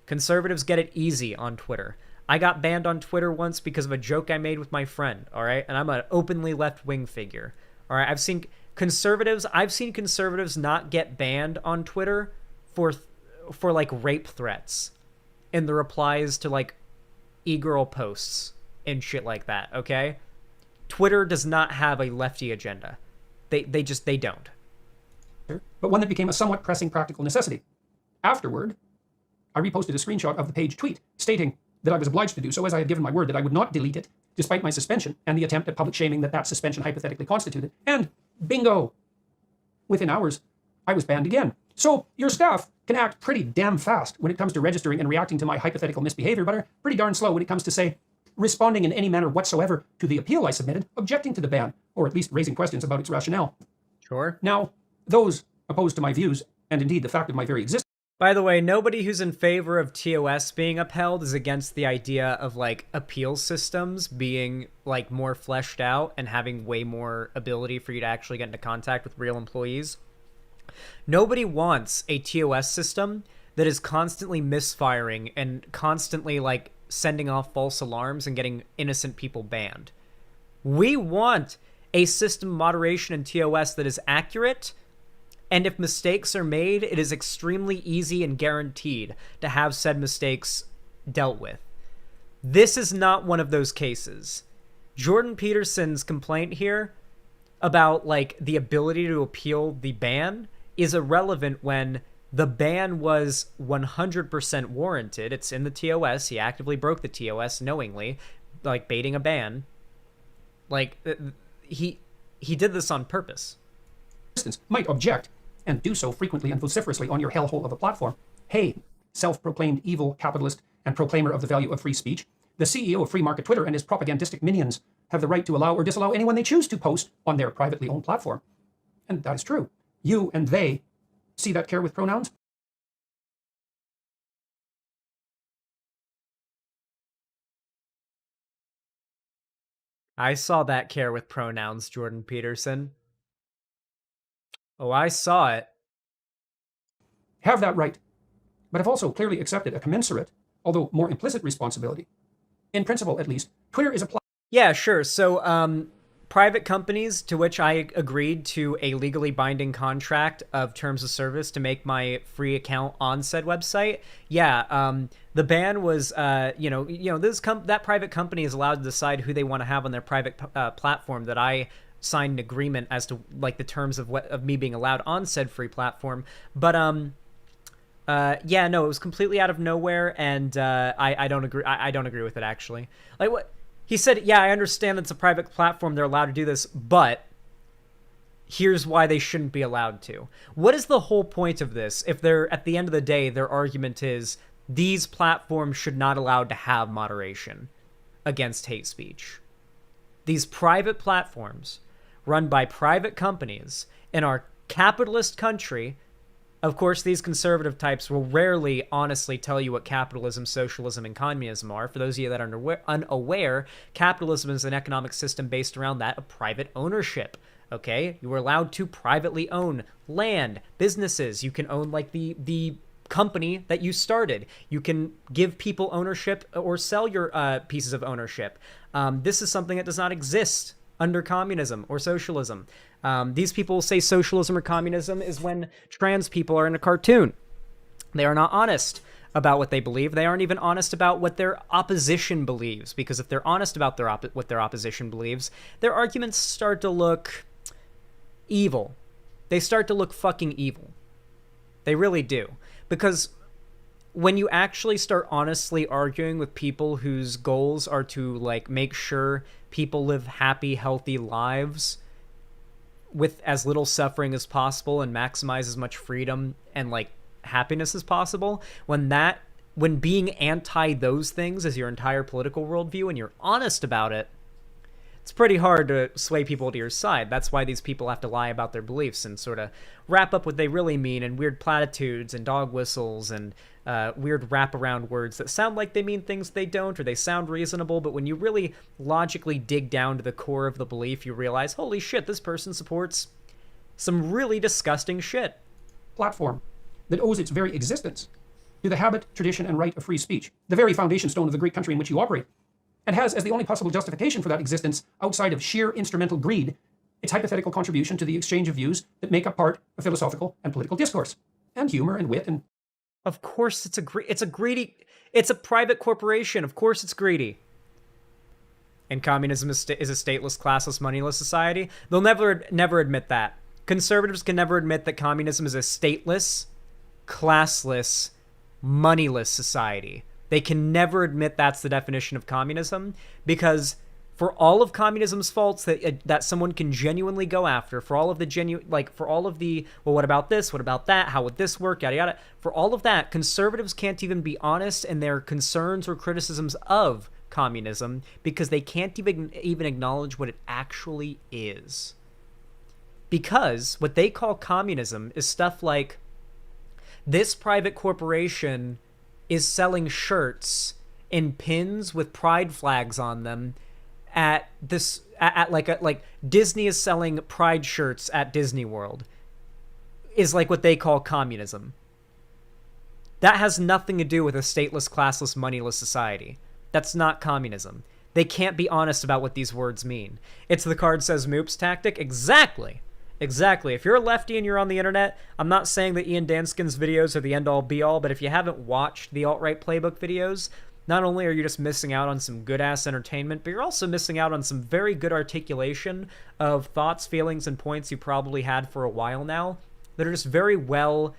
Conservatives get it easy on Twitter. I got banned on Twitter once because of a joke I made with my friend. All right, and I'm an openly left-wing figure. All right, I've seen conservatives not get banned on Twitter for rape threats. in the replies to like e-girl posts and shit like that, okay? Twitter does not have a lefty agenda. They don't. But one that became a somewhat pressing practical necessity. Afterward, I reposted a screenshot of the page tweet stating that I was obliged to do so as I had given my word that I would not delete it, despite my suspension and the attempt at public shaming that suspension hypothetically constituted. And bingo! Within hours, I was banned again. So your staff can act pretty damn fast when it comes to registering and reacting to my hypothetical misbehavior, but are pretty darn slow when it comes to, say, responding in any manner whatsoever to the appeal I submitted, objecting to the ban, or at least raising questions about its rationale. Sure. Now, those opposed to my views, and indeed the fact of my very existence. By the way, nobody who's in favor of TOS being upheld is against the idea of like appeal systems being like more fleshed out and having way more ability for you to actually get into contact with real employees. Nobody wants a TOS system that is constantly misfiring and constantly like sending off false alarms and getting innocent people banned. We want a system of moderation in TOS that is accurate, and if mistakes are made, it is extremely easy and guaranteed to have said mistakes dealt with. This is not one of those cases. Jordan Peterson's complaint here about like the ability to appeal the ban is irrelevant when the ban was 100% warranted. It's in the TOS. He actively broke the TOS knowingly, like baiting a ban. Like he did this on purpose. Might object, and do so frequently and vociferously on your hellhole of a platform. Hey, self-proclaimed evil capitalist and proclaimer of the value of free speech, the CEO of free market Twitter and his propagandistic minions have the right to allow or disallow anyone they choose to post on their privately owned platform. And that is true. You and they see that care with pronouns? I saw that care with pronouns, Jordan Peterson. Oh, I saw it. Have that right, but have also clearly accepted a commensurate, although more implicit responsibility. In principle, at least, Twitter is a Yeah, sure. So, private companies to which I agreed to a legally binding contract of terms of service to make my free account on said website. Yeah, the ban was, that private company is allowed to decide who they want to have on their private platform. That I signed an agreement as to like the terms of me being allowed on said free platform. But yeah, no, it was completely out of nowhere, and I don't agree. I don't agree with it actually. Like what? He said, yeah, I understand it's a private platform. They're allowed to do this, but here's why they shouldn't be allowed to. What is the whole point of this if they're, at the end of the day, their argument is these platforms should not allowed to have moderation against hate speech? These private platforms run by private companies in our capitalist country. Of course, these conservative types will rarely honestly tell you what capitalism, socialism, and communism are. For those of you that are unaware, capitalism is an economic system based around that of private ownership. Okay? You are allowed to privately own land, businesses. You can own like the company that you started. You can give people ownership or sell your pieces of ownership. This is something that does not exist under communism or socialism. These people say socialism or communism is when trans people are in a cartoon. They are not honest about what they believe. They aren't even honest about what their opposition believes, because if they're honest about what their opposition believes, their arguments start to look evil. They start to look fucking evil. They really do. Because when you actually start honestly arguing with people whose goals are to like make sure people live happy, healthy lives with as little suffering as possible and maximize as much freedom and like happiness as possible, when being anti those things is your entire political worldview and you're honest about it, it's pretty hard to sway people to your side. That's why these people have to lie about their beliefs and sort of wrap up what they really mean in weird platitudes and dog whistles and weird wraparound words that sound like they mean things they don't, or they sound reasonable, but when you really logically dig down to the core of the belief, you realize, holy shit, this person supports some really disgusting shit. Platform that owes its very existence to the habit, tradition, and right of free speech, the very foundation stone of the great country in which you operate, and has as the only possible justification for that existence outside of sheer instrumental greed its hypothetical contribution to the exchange of views that make up part of philosophical and political discourse, and humor and wit and Of course it's a greedy, it's a private corporation. Of course it's greedy. And communism is a stateless, classless, moneyless society. They'll never admit that. Conservatives can never admit that communism is a stateless, classless, moneyless society. They can never admit that's the definition of communism, because for all of communism's faults that someone can genuinely go after, for all of the well, what about this? What about that? How would this work? Yada yada. For all of that, conservatives can't even be honest in their concerns or criticisms of communism, because they can't even acknowledge what it actually is. Because what they call communism is stuff like, this private corporation is selling shirts and pins with pride flags on them at Disney is selling pride shirts at Disney World, is like what they call communism. That has nothing to do with a stateless, classless, moneyless society. That's not communism. They can't be honest about what these words mean. It's the card says moops tactic. Exactly. If you're a lefty and you're on the internet, I'm not saying that Ian Danskin's videos are the end-all be-all, but if you haven't watched the alt-right playbook videos, not only are you just missing out on some good-ass entertainment, but you're also missing out on some very good articulation of thoughts, feelings, and points you probably had for a while now that are just very well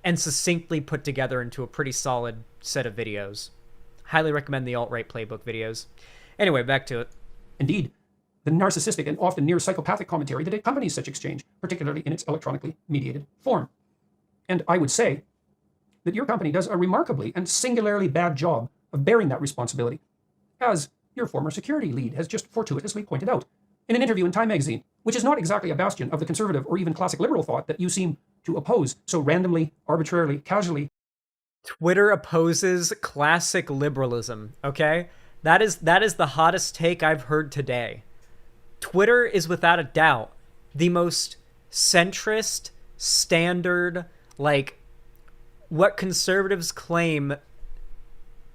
and succinctly put together into a pretty solid set of videos. Highly recommend the alt-right playbook videos. Anyway, back to it. Indeed, the narcissistic and often near psychopathic commentary that accompanies such exchange, particularly in its electronically mediated form. And I would say that your company does a remarkably and singularly bad job of bearing that responsibility, as your former security lead has just fortuitously pointed out in an interview in Time magazine, which is not exactly a bastion of the conservative or even classic liberal thought that you seem to oppose so randomly, arbitrarily, casually. Twitter opposes classic liberalism, okay? That is the hottest take I've heard today. Twitter is without a doubt the most centrist, standard, like what conservatives claim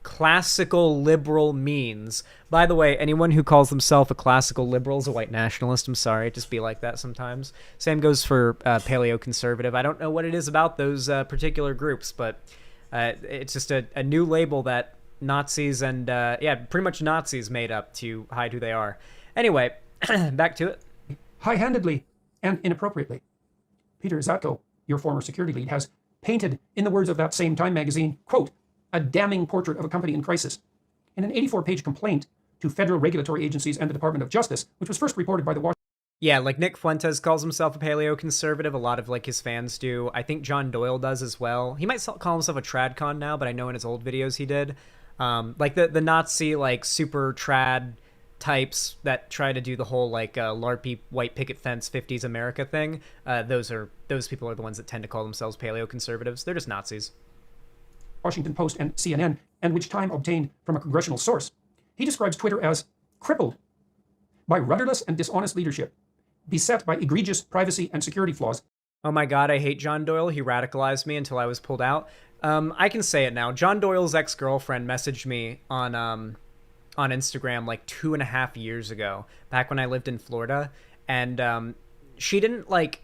classical liberal means. By the way, anyone who calls themselves a classical liberal is a white nationalist. I'm sorry, it just be like that sometimes. Same goes for paleo-conservative. I don't know what it is about those particular groups, but it's just a new label that Nazis and, pretty much Nazis made up to hide who they are. Anyway, back to it. High-handedly and inappropriately. Peter Zatko, your former security lead, has painted, in the words of that same Time magazine, quote, a damning portrait of a company in crisis, in an 84-page complaint to federal regulatory agencies and the Department of Justice, which was first reported by the Washington. Yeah, like Nick Fuentes calls himself a paleo-conservative. A lot of like his fans do. I think John Doyle does as well. He might call himself a tradcon now, but I know in his old videos he did. Like the Nazi like super trad types that try to do the whole like LARPy white picket fence 50s America thing. Those people are the ones that tend to call themselves paleo-conservatives. They're just Nazis. Washington Post and CNN, and which Time obtained from a congressional source. He describes Twitter as crippled by rudderless and dishonest leadership, beset by egregious privacy and security flaws. Oh my god, I hate John Doyle. He radicalized me until I was pulled out. I can say it now. John Doyle's ex-girlfriend messaged me on Instagram like 2.5 years ago, back when I lived in Florida, and she didn't like.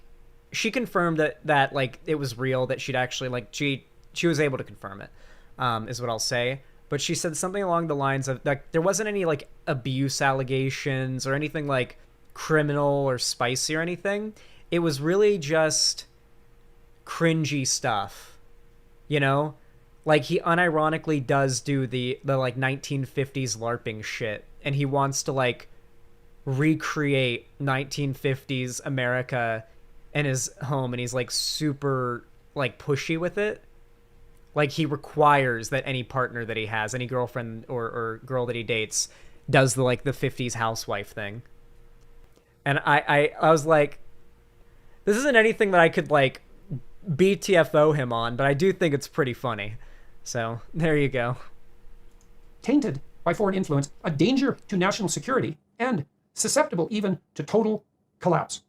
She confirmed that like it was real, that she'd actually like she was able to confirm it, is what I'll say. But she said something along the lines of like there wasn't any like abuse allegations or anything like criminal or spicy or anything. It was really just cringy stuff, you know? Like he unironically does do the like 1950s LARPing shit, and he wants to like recreate 1950s America in his home, and he's like super like pushy with it. Like he requires that any partner that he has, any girlfriend or girl that he dates, does the like the 50s housewife thing. And I was like, this isn't anything that I could like BTFO him on, but I do think it's pretty funny. So there you go. Tainted by foreign influence, a danger to national security, and susceptible even to total collapse.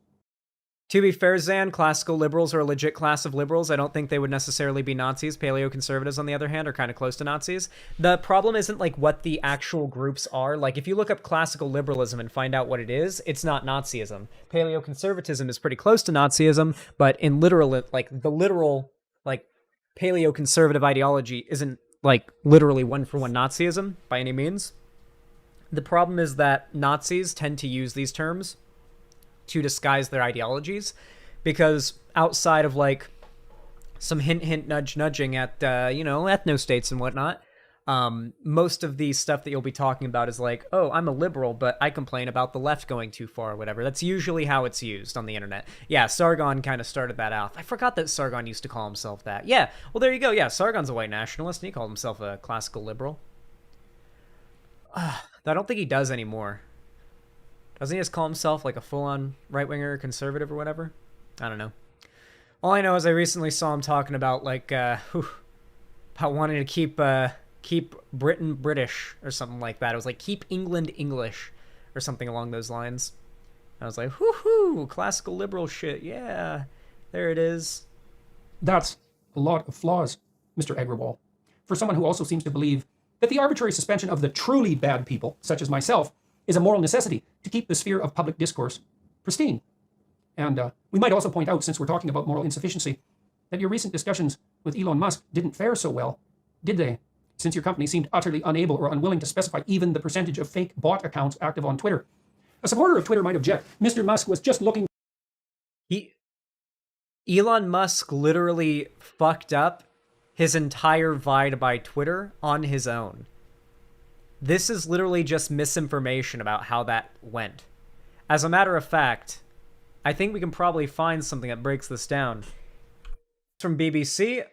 To be fair, Zan, classical liberals are a legit class of liberals. I don't think they would necessarily be Nazis. Paleo-conservatives, on the other hand, are kind of close to Nazis. The problem isn't like what the actual groups are. Like if you look up classical liberalism and find out what it is, it's not Nazism. Paleo-conservatism is pretty close to Nazism, but in literal, like the literal, like paleoconservative ideology isn't like literally one for one Nazism by any means. The problem is that Nazis tend to use these terms to disguise their ideologies, because outside of like some hint nudging at ethno states and whatnot, most of the stuff that you'll be talking about is like, oh, I'm a liberal, but I complain about the left going too far or whatever. That's usually how it's used on the internet. Yeah, Sargon kind of started that off. I forgot that Sargon used to call himself that. Yeah, well, there you go. Yeah, Sargon's a white nationalist, and he called himself a classical liberal. I don't think he does anymore. Doesn't he just call himself like a full-on right-winger conservative or whatever? I don't know. All I know is I recently saw him talking about like about wanting to keep Britain British or something like that. It was like keep England English or something along those lines. I was like, whoo, classical liberal shit. Yeah, there it is. That's a lot of flaws, Mr. Agrawal, for someone who also seems to believe that the arbitrary suspension of the truly bad people, such as myself, is a moral necessity to keep the sphere of public discourse pristine. And we might also point out, since we're talking about moral insufficiency, that your recent discussions with Elon Musk didn't fare so well, did they? Since your company seemed utterly unable or unwilling to specify even the percentage of fake bot accounts active on Twitter. A supporter of Twitter might object. Mr. Musk was just looking... Elon Musk literally fucked up his entire vibe by Twitter on his own. This is literally just misinformation about how that went. As a matter of fact, I think we can probably find something that breaks this down. It's from BBC.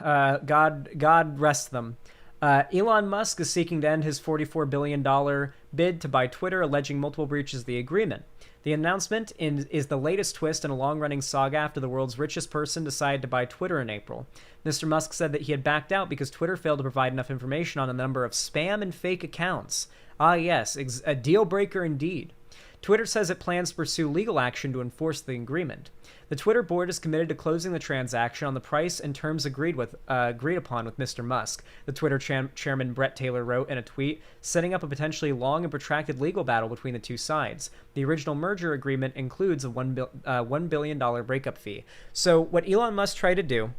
God rest them. Elon Musk is seeking to end his $44 billion bid to buy Twitter, alleging multiple breaches of the agreement. The announcement is the latest twist in a long-running saga after the world's richest person decided to buy Twitter in April. Mr. Musk said that he had backed out because Twitter failed to provide enough information on the number of spam and fake accounts. Ah yes, a deal breaker indeed. Twitter says it plans to pursue legal action to enforce the agreement. The Twitter board is committed to closing the transaction on the price and terms agreed upon with Mr. Musk, the Twitter chairman Brett Taylor wrote in a tweet, setting up a potentially long and protracted legal battle between the two sides. The original merger agreement includes a $1 billion breakup fee. So what Elon Musk tried to do,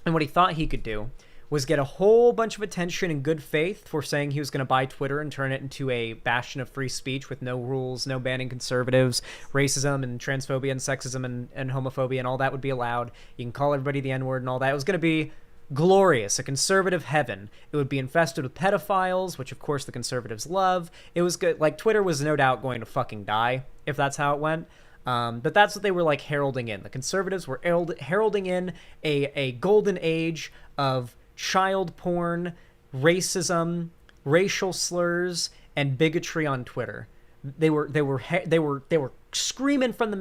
and what he thought he could do, was get a whole bunch of attention in good faith for saying he was going to buy Twitter and turn it into a bastion of free speech with no rules, no banning conservatives, racism and transphobia and sexism and homophobia and all that would be allowed. You can call everybody the N-word and all that. It was going to be glorious, a conservative heaven. It would be infested with pedophiles, which of course the conservatives love. It was good. Like, Twitter was no doubt going to fucking die if that's how it went. But that's what they were like heralding in. The conservatives were heralding in a golden age of child porn, racism, racial slurs, and bigotry on Twitter. They were screaming from the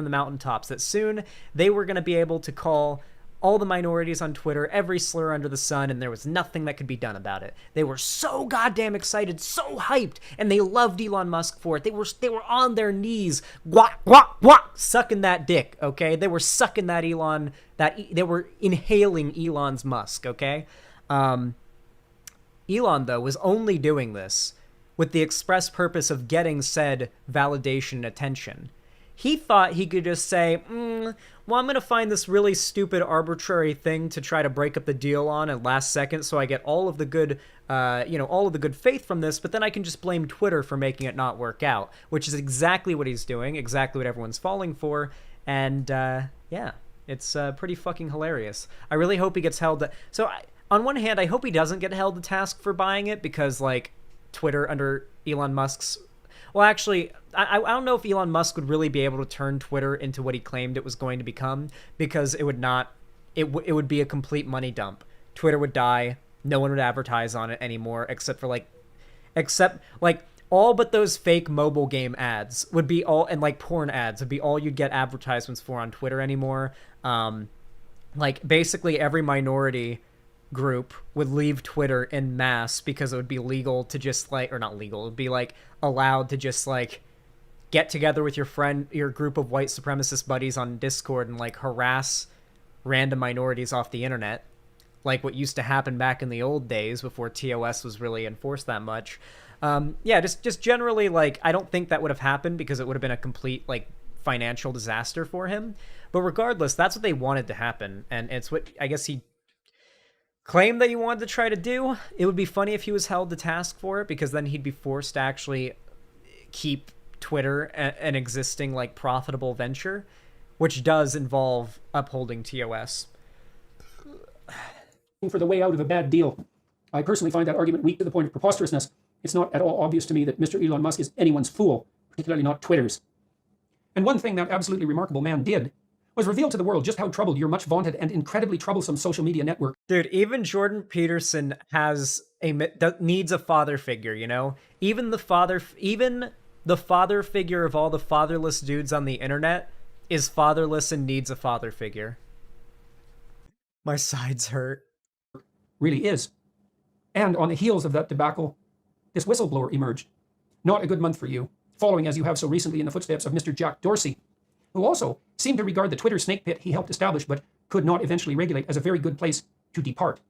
mountaintops that soon they were going to be able to call all the minorities on Twitter every slur under the sun, and there was nothing that could be done about it. They were so goddamn excited, so hyped, and they loved Elon Musk for it. They were on their knees, guac, guac, guac, sucking that dick, okay? They were sucking that Elon, they were inhaling Elon's Musk, okay? Elon, though, was only doing this with the express purpose of getting said validation and attention. He thought he could just say, well, I'm going to find this really stupid arbitrary thing to try to break up the deal on at last second so I get all of the good, all of the good faith from this, but then I can just blame Twitter for making it not work out, which is exactly what he's doing, exactly what everyone's falling for, and, yeah, it's pretty fucking hilarious. I really hope he gets held to... So, on one hand, I hope he doesn't get held to task for buying it, because, like, Twitter under Elon Musk's... Well, actually, I don't know if Elon Musk would really be able to turn Twitter into what he claimed it was going to become, because it would not, it would be a complete money dump. Twitter would die. No one would advertise on it anymore, except all but those fake mobile game ads would be all, and like porn ads would be all you'd get advertisements for on Twitter anymore. Like basically every minority group would leave Twitter en masse because it would be legal to just like, or not legal, it would be like allowed to just like get together with your group of white supremacist buddies on Discord and like harass random minorities off the internet, like what used to happen back in the old days before TOS was really enforced that much. Yeah, just generally, like, I don't think that would have happened because it would have been a complete like financial disaster for him. But regardless, that's what they wanted to happen, and it's what I guess he claimed that he wanted to try to do. It would be funny if he was held to task for it, because then he'd be forced to actually keep Twitter an existing, like, profitable venture, which does involve upholding TOS. For the way out of a bad deal. I personally find that argument weak to the point of preposterousness. It's not at all obvious to me that Mr. Elon Musk is anyone's fool, particularly not Twitter's. And one thing that absolutely remarkable man did was reveal to the world just how troubled your much vaunted and incredibly troublesome social media network. Dude, even Jordan Peterson needs a father figure, you know? Even the father figure of all the fatherless dudes on the internet is fatherless and needs a father figure. My sides hurt. Really is. And on the heels of that debacle, this whistleblower emerged. Not a good month for you, following as you have so recently in the footsteps of Mr. Jack Dorsey, who also seemed to regard the Twitter snake pit he helped establish but could not eventually regulate as a very good place to depart.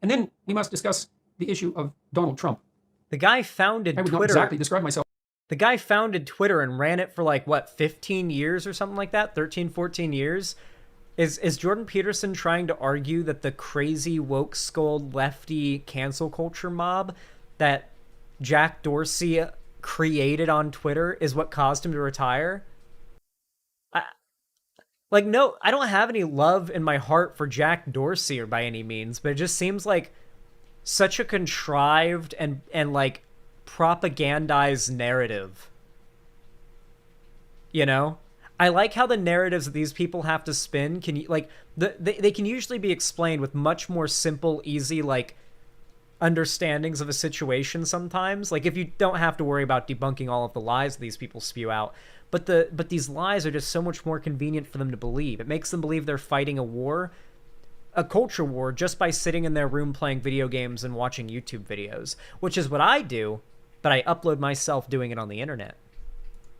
And then we must discuss the issue of Donald Trump. The guy founded Twitter. I would Twitter. not exactly describe myself. The guy founded Twitter and ran it for like, what, 15 years or something like that? 13, 14 years? Is Jordan Peterson trying to argue that the crazy woke skulled lefty cancel culture mob that Jack Dorsey created on Twitter is what caused him to retire? No, I don't have any love in my heart for Jack Dorsey or by any means, but it just seems like such a contrived and like propagandized narrative. You know? I like how the narratives that these people have to spin they can usually be explained with much more simple, easy, like, understandings of a situation sometimes. Like, if you don't have to worry about debunking all of the lies these people spew out. But these lies are just so much more convenient for them to believe. It makes them believe they're fighting a war, a culture war, just by sitting in their room playing video games and watching YouTube videos, which is what I do, but I upload myself doing it on the internet.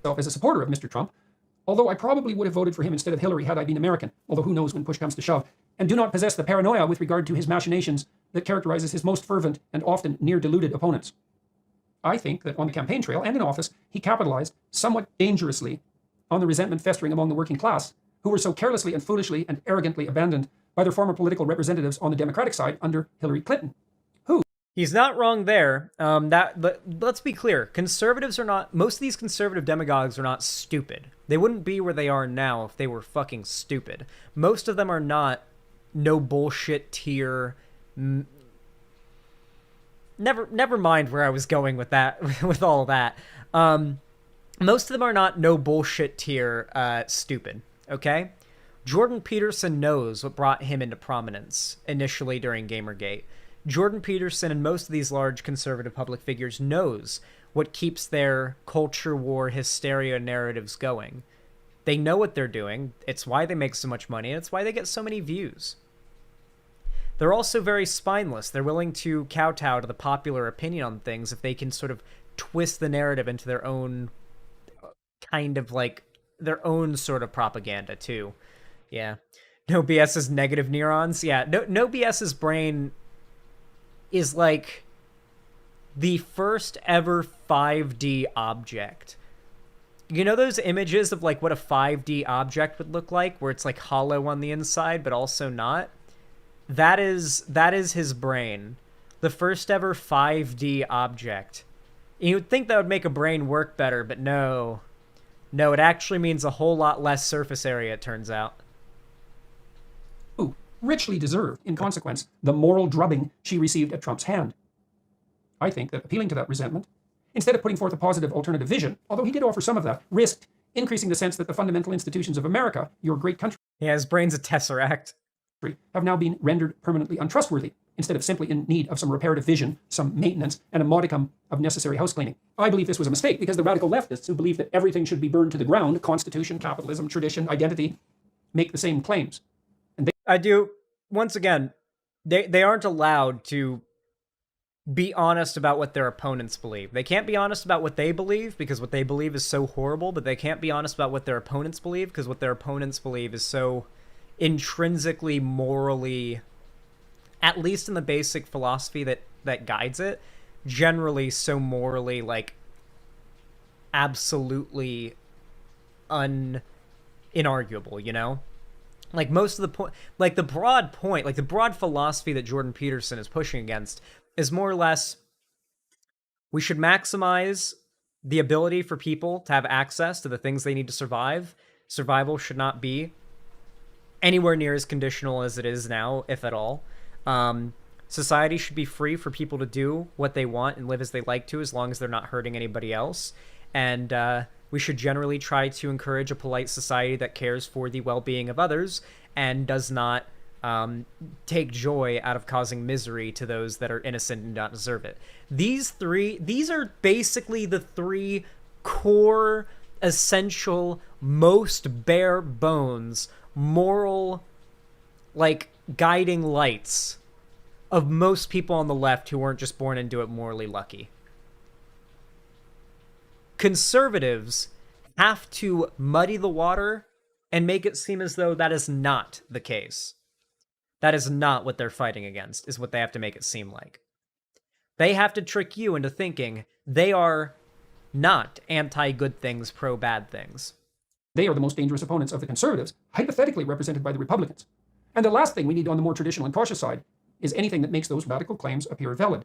As a supporter of Mr. Trump, although I probably would have voted for him instead of Hillary had I been American, although who knows when push comes to shove, and do not possess the paranoia with regard to his machinations that characterizes his most fervent and often near-deluded opponents. I think that on the campaign trail and in office, he capitalized somewhat dangerously on the resentment festering among the working class, who were so carelessly and foolishly and arrogantly abandoned by their former political representatives on the Democratic side under Hillary Clinton. He's not wrong there. But let's be clear. Conservatives are not... Most of these conservative demagogues are not stupid. They wouldn't be where they are now if they were fucking stupid. Most of them are not no bullshit tier... Never mind where I was going with that, with all that. Most of them are not no bullshit tier stupid, okay? Jordan Peterson knows what brought him into prominence initially during Gamergate. Jordan Peterson and most of these large conservative public figures knows what keeps their culture war hysteria narratives going. They know what they're doing. It's why they make so much money, and it's why they get so many views. They're also very spineless. They're willing to kowtow to the popular opinion on things if they can sort of twist the narrative into their own kind of like their own sort of propaganda too. Yeah. No BS's negative neurons. Yeah. No BS's brain is like the first ever 5D object. You know those images of like what a 5D object would look like, where it's like hollow on the inside but also not? That is his brain. The first ever 5D object. You would think that would make a brain work better, but no. No, it actually means a whole lot less surface area, it turns out. Richly deserved, in consequence, the moral drubbing she received at Trump's hand. I think that appealing to that resentment, instead of putting forth a positive alternative vision, although he did offer some of that, risked increasing the sense that the fundamental institutions of America, your great country, yeah, his brain's a tesseract, have now been rendered permanently untrustworthy, instead of simply in need of some reparative vision, some maintenance, and a modicum of necessary house cleaning. I believe this was a mistake because the radical leftists who believe that everything should be burned to the ground, constitution, capitalism, tradition, identity, make the same claims. I do. Once again, they aren't allowed to be honest about what their opponents believe. They can't be honest about what they believe because what they believe is so horrible, but they can't be honest about what their opponents believe because what their opponents believe is so intrinsically morally, at least in the basic philosophy that guides it, generally so morally, like, absolutely inarguable, you know? Like most of the point, like the broad point, like the broad philosophy that Jordan Peterson is pushing against is more or less we should maximize the ability for people to have access to the things they need to survive. Survival should not be anywhere near as conditional as it is now, if at all. Society should be free for people to do what they want and live as they like to, as long as they're not hurting anybody else. And we should generally try to encourage a polite society that cares for the well-being of others and does not take joy out of causing misery to those that are innocent and don't deserve it. These are basically the three core, essential, most bare bones moral, like, guiding lights of most people on the left who weren't just born into it morally lucky. Conservatives have to muddy the water and make it seem as though that is not the case. That is not what they're fighting against, is what they have to make it seem like. They have to trick you into thinking they are not anti-good things, pro-bad things. They are the most dangerous opponents of the conservatives, hypothetically represented by the Republicans. And the last thing we need on the more traditional and cautious side is anything that makes those radical claims appear valid.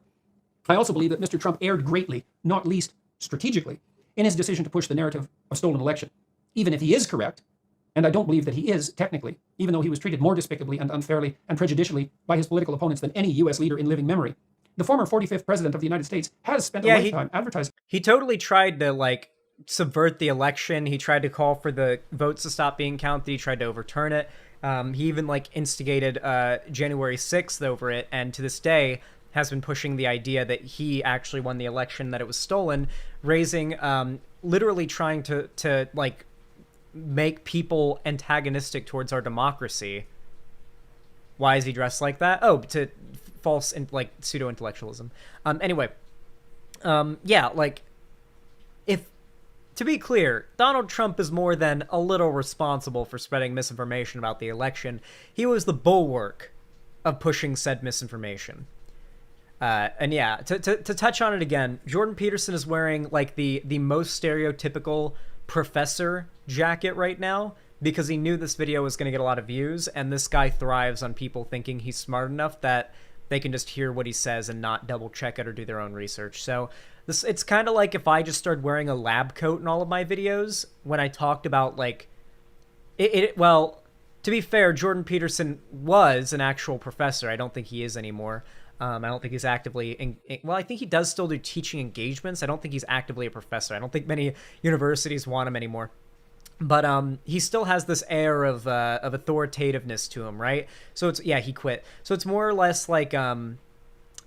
I also believe that Mr. Trump erred greatly, not least strategically, in his decision to push the narrative of stolen election. Even if he is correct, and I don't believe that he is technically, even though he was treated more despicably and unfairly and prejudicially by his political opponents than any US leader in living memory, the former 45th president of the United States has spent a lifetime advertising. He totally tried to, like, subvert the election. He tried to call for the votes to stop being counted. He tried to overturn it. He even, like, instigated January 6th over it, and to this day has been pushing the idea that he actually won the election, that it was stolen, raising, literally trying to like, make people antagonistic towards our democracy. Why is he dressed like that? Oh, to false, like, pseudo-intellectualism. Anyway, yeah, like, to be clear, Donald Trump is more than a little responsible for spreading misinformation about the election. He was the bulwark of pushing said misinformation. And yeah, to touch on it again, Jordan Peterson is wearing, like, the most stereotypical professor jacket right now because he knew this video was going to get a lot of views, and this guy thrives on people thinking he's smart enough that they can just hear what he says and not double check it or do their own research. So it's kind of like if I just started wearing a lab coat in all of my videos when I talked about, like, well, to be fair, Jordan Peterson was an actual professor. I don't think he is anymore. I don't think he's actively well, I think he does still do teaching engagements. I don't think he's actively a professor. I don't think many universities want him anymore. But he still has this air of authoritativeness to him, right? So it's, yeah, he quit. So it's more or less like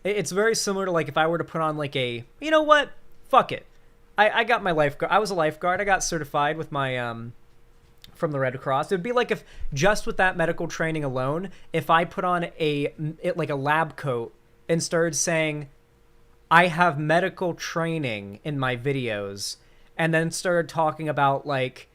it's very similar to, like, if I were to put on, like, a, you know what? Fuck it. I got my lifeguard. I was a lifeguard. I got certified with my from the Red Cross. It would be like if just with that medical training alone, if I put on like a lab coat and started saying I have medical training in my videos, and then started talking about, like,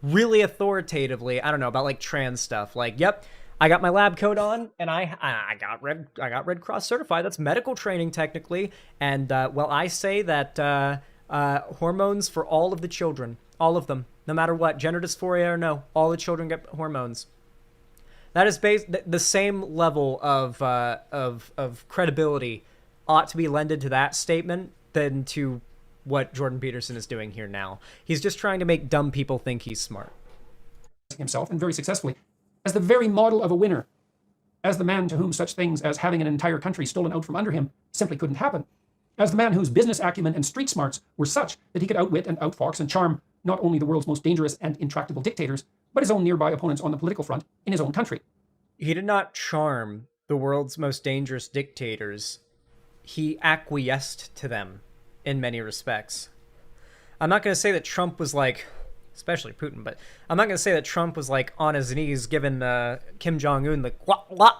really authoritatively, I don't know, about, like, trans stuff, like, yep, I got my lab coat on, and I got Red Cross certified. That's medical training technically, and well, I say that hormones for all of the children, all of them, no matter what, gender dysphoria or no, all the children get hormones. That is the same level of credibility ought to be lended to that statement than to what Jordan Peterson is doing here now. He's just trying to make dumb people think he's smart. Himself, and very successfully, as the very model of a winner, as the man to whom such things as having an entire country stolen out from under him simply couldn't happen, as the man whose business acumen and street smarts were such that he could outwit and outfox and charm not only the world's most dangerous and intractable dictators, but his own nearby opponents on the political front in his own country. He did not charm the world's most dangerous dictators. He acquiesced to them in many respects. I'm not going to say that Trump was, like, especially Putin, but I'm not going to say that Trump was, like, on his knees giving Kim Jong-un the wah.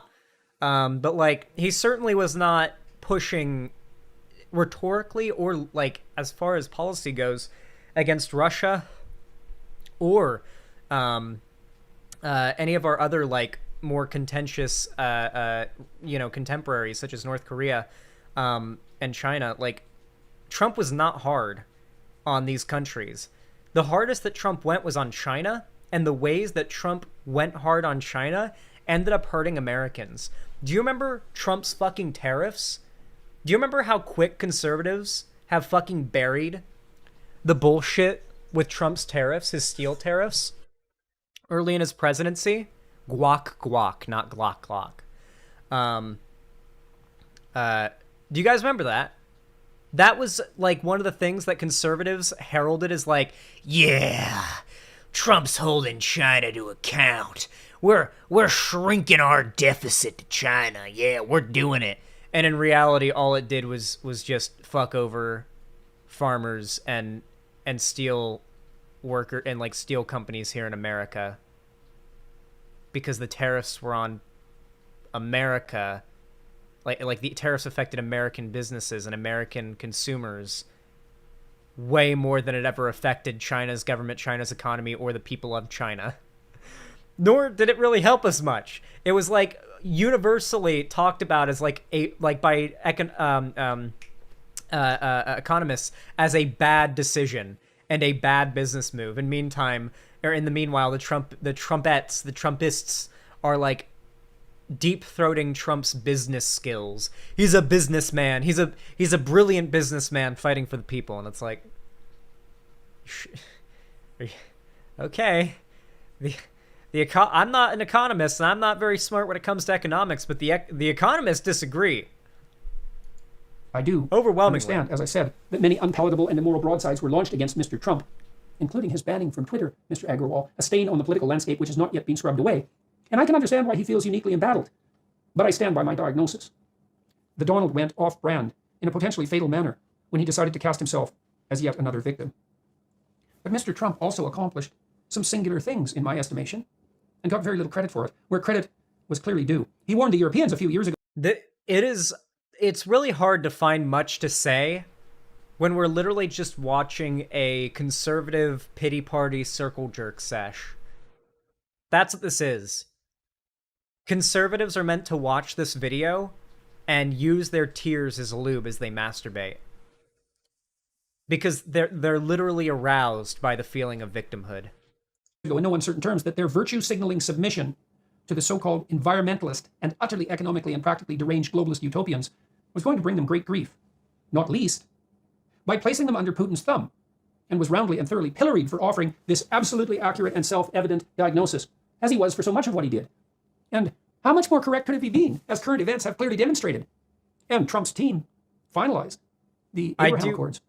But, like, he certainly was not pushing rhetorically or, like, as far as policy goes against Russia or any of our other, like, more contentious, contemporaries such as North Korea and China. Like, Trump was not hard on these countries. The hardest that Trump went was on China, and the ways that Trump went hard on China ended up hurting Americans. Do you remember Trump's fucking tariffs? Do you remember how quick conservatives have fucking buried the bullshit with Trump's tariffs, his steel tariffs, early in his presidency? Guac, not glock. Do you guys remember that? That was like one of the things that conservatives heralded as like, yeah, Trump's holding China to account. We're shrinking our deficit to China. Yeah, we're doing it. And in reality, all it did was just fuck over farmers and steel worker and like steel companies here in America, because the tariffs were on America. Like the tariffs affected American businesses and American consumers way more than it ever affected China's government, China's economy, or the people of China. Nor did it really help us much. It was like universally talked about as like by economists as a bad decision and a bad business move. In the meanwhile, the Trumpists are like deep throating Trump's business skills. He's a businessman. He's a brilliant businessman fighting for the people. And it's like, okay, I'm not an economist, and I'm not very smart when it comes to economics, but the economists disagree. I do overwhelmingly understand, as I said, that many unpalatable and immoral broadsides were launched against Mr. Trump, including his banning from Twitter, Mr. Agrawal, a stain on the political landscape which has not yet been scrubbed away. And I can understand why he feels uniquely embattled. But I stand by my diagnosis. The Donald went off-brand in a potentially fatal manner when he decided to cast himself as yet another victim. But Mr. Trump also accomplished some singular things, in my estimation, and got very little credit for it, where credit was clearly due. He warned the Europeans a few years ago. It's really hard to find much to say when we're literally just watching a conservative pity party circle jerk sesh. That's what this is. Conservatives are meant to watch this video and use their tears as lube as they masturbate, because they're literally aroused by the feeling of victimhood. In no uncertain terms, that their virtue-signaling submission to the so-called environmentalist and utterly economically and practically deranged globalist utopians was going to bring them great grief, not least by placing them under Putin's thumb, and was roundly and thoroughly pilloried for offering this absolutely accurate and self-evident diagnosis, as he was for so much of what he did. And how much more correct could it be been, as current events have clearly demonstrated? And Trump's team finalized the Abraham Accords.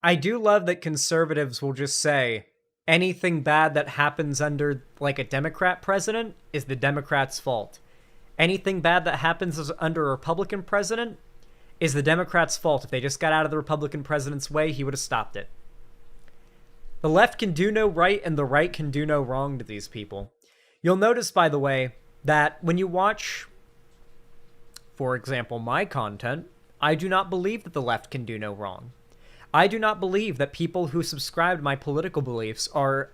I do love that conservatives will just say anything bad that happens under like a Democrat president is the Democrats' fault. Anything bad that happens under a Republican president is the Democrats' fault. If they just got out of the Republican president's way, he would have stopped it. The left can do no right and the right can do no wrong to these people. You'll notice, by the way, that when you watch, for example, my content, I do not believe that the left can do no wrong. I do not believe that people who subscribe to my political beliefs are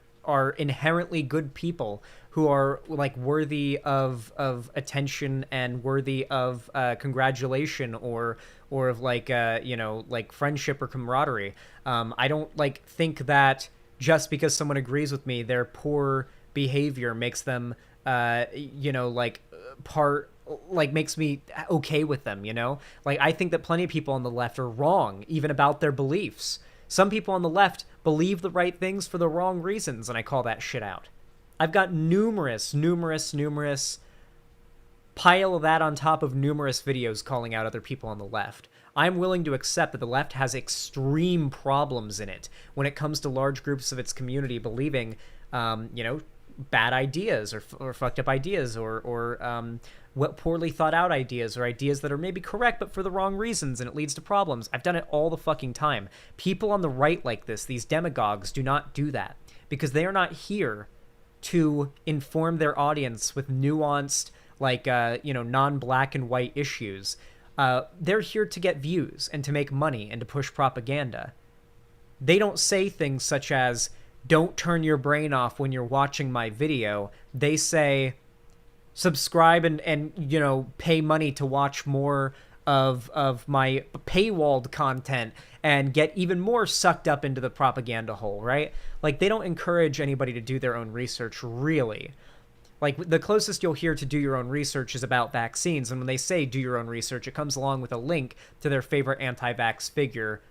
inherently good people who are like worthy of attention and worthy of congratulation or of like like friendship or camaraderie. I don't like think that just because someone agrees with me, their poor behavior makes them makes me okay with them, you know? Like, I think that plenty of people on the left are wrong, even about their beliefs. Some people on the left believe the right things for the wrong reasons, and I call that shit out. I've got numerous pile of that on top of numerous videos calling out other people on the left. I'm willing to accept that the left has extreme problems in it when it comes to large groups of its community believing, bad ideas or fucked up ideas or what poorly thought out ideas or ideas that are maybe correct but for the wrong reasons, and it leads to problems. I've done it all the fucking time. People on the right like this, these demagogues, do not do that because they are not here to inform their audience with nuanced, non-black and white issues. They're here to get views and to make money and to push propaganda. They don't say things such as, don't turn your brain off when you're watching my video. They say, subscribe and pay money to watch more of my paywalled content and get even more sucked up into the propaganda hole, right? Like, they don't encourage anybody to do their own research, really. Like, the closest you'll hear to do your own research is about vaccines, and when they say do your own research, it comes along with a link to their favorite anti-vax figure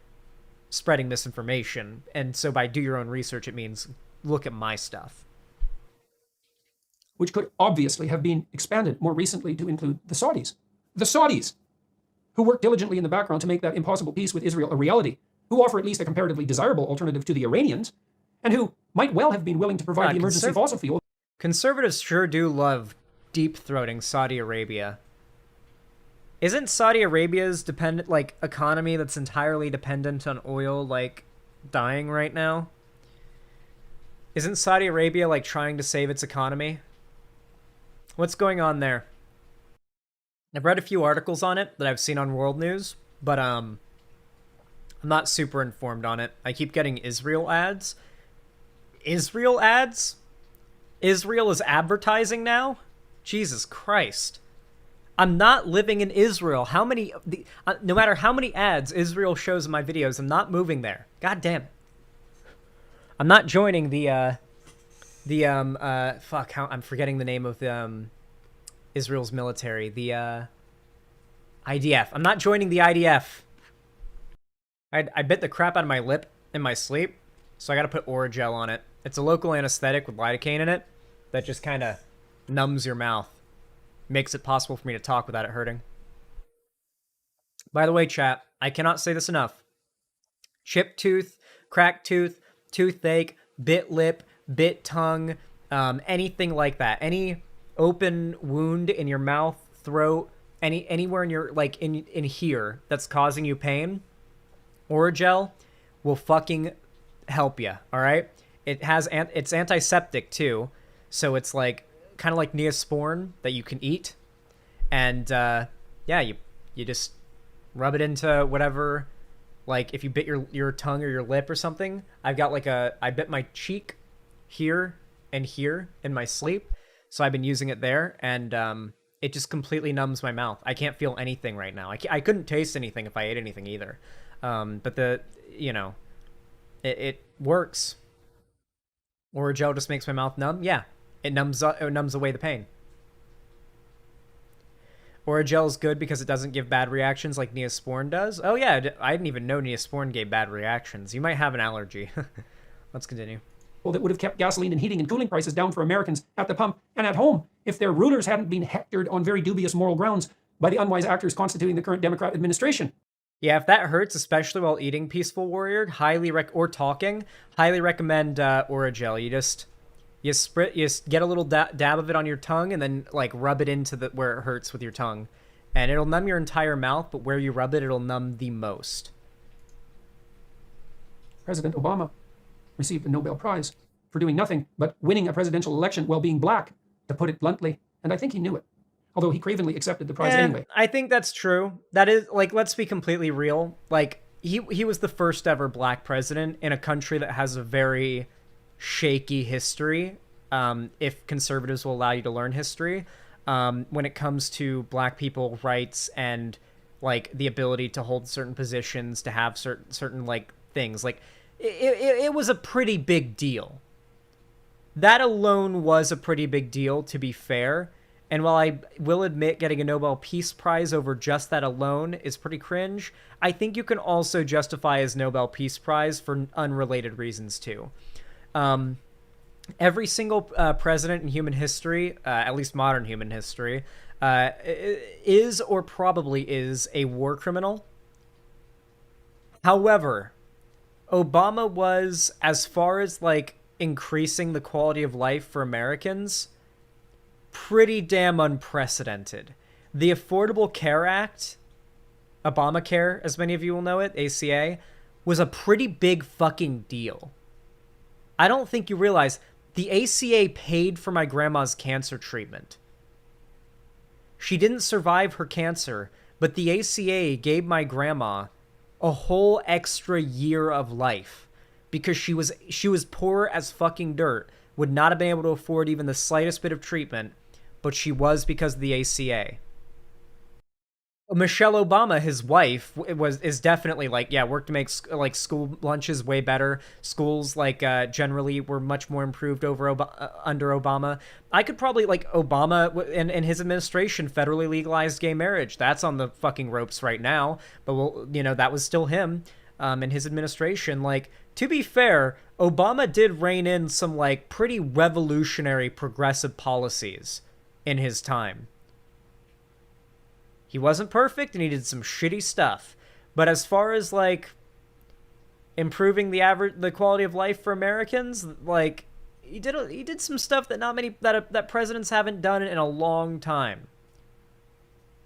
spreading misinformation. And so by do your own research, it means look at my stuff. Which could obviously have been expanded more recently to include the Saudis. The Saudis, who work diligently in the background to make that impossible peace with Israel a reality, who offer at least a comparatively desirable alternative to the Iranians, and who might well have been willing to provide the emergency fossil fuel. Conservatives sure do love deep-throating Saudi Arabia. Isn't Saudi Arabia's economy that's entirely dependent on oil, dying right now? Isn't Saudi Arabia, trying to save its economy? What's going on there? I've read a few articles on it that I've seen on World News, but I'm not super informed on it. I keep getting Israel ads. Israel ads? Israel is advertising now? Jesus Christ. I'm not living in Israel. No matter how many ads Israel shows in my videos, I'm not moving there. God damn it. I'm not joining I'm forgetting the name of Israel's military. The IDF. I'm not joining the IDF. I bit the crap out of my lip in my sleep, so I gotta put Oragel on it. It's a local anesthetic with lidocaine in it that just kind of numbs your mouth. Makes it possible for me to talk without it hurting. By the way, chat, I cannot say this enough. Chipped tooth, cracked tooth, toothache, bit lip, bit tongue, anything like that. Any open wound in your mouth, throat, anywhere in your, in here that's causing you pain, Oragel will fucking help you, all right? It's antiseptic too, so it's kind of like Neosporin that you can eat, and yeah, you just rub it into whatever. If you bit your tongue or your lip or something, I've got I bit my cheek here and here in my sleep, so I've been using it there, and it just completely numbs my mouth. I can't feel anything right now. I couldn't taste anything if I ate anything either, but it works. Oragel just makes my mouth numb. Yeah, it numbs away the pain. Oragel is good because it doesn't give bad reactions like Neosporin does. Oh yeah, I didn't even know Neosporin gave bad reactions. You might have an allergy. Let's continue. Well, that would have kept gasoline and heating and cooling prices down for Americans at the pump and at home if their rulers hadn't been hectored on very dubious moral grounds by the unwise actors constituting the current Democrat administration. Yeah, if that hurts, especially while eating Peaceful Warrior, or talking, highly recommend Oragel. You get a little dab of it on your tongue and then rub it into where it hurts with your tongue, and it'll numb your entire mouth. But where you rub it, it'll numb the most. President Obama received a Nobel Prize for doing nothing but winning a presidential election while being black, to put it bluntly, and I think he knew it. Although he cravenly accepted the prize anyway. I think that's true. That is, let's be completely real. He was the first ever black president in a country that has a very shaky history, if conservatives will allow you to learn history, when it comes to black people rights and the ability to hold certain positions, to have certain things. It was a pretty big deal. That alone was a pretty big deal, to be fair. And while I will admit getting a Nobel Peace Prize over just that alone is pretty cringe, I think you can also justify his Nobel Peace Prize for unrelated reasons too. Every single president in human history, at least modern human history, is or probably is a war criminal. However, Obama was, as far as increasing the quality of life for Americans, pretty damn unprecedented. The Affordable Care Act, Obamacare, as many of you will know it, ACA, was a pretty big fucking deal. I don't think you realize the ACA paid for my grandma's cancer treatment. She didn't survive her cancer, but the ACA gave my grandma a whole extra year of life because she was poor as fucking dirt, would not have been able to afford even the slightest bit of treatment, but she was because of the ACA. Michelle Obama, his wife, is definitely like, yeah, worked to make like school lunches way better. Schools like generally were much more improved under Obama. I could probably like Obama and his administration federally legalized gay marriage. That's on the fucking ropes right now. But that was still him in his administration. Like, to be fair, Obama did rein in some like pretty revolutionary progressive policies in his time. He wasn't perfect and he did some shitty stuff. But as far as like improving the quality of life for Americans, like he did some stuff that not many that presidents haven't done in a long time.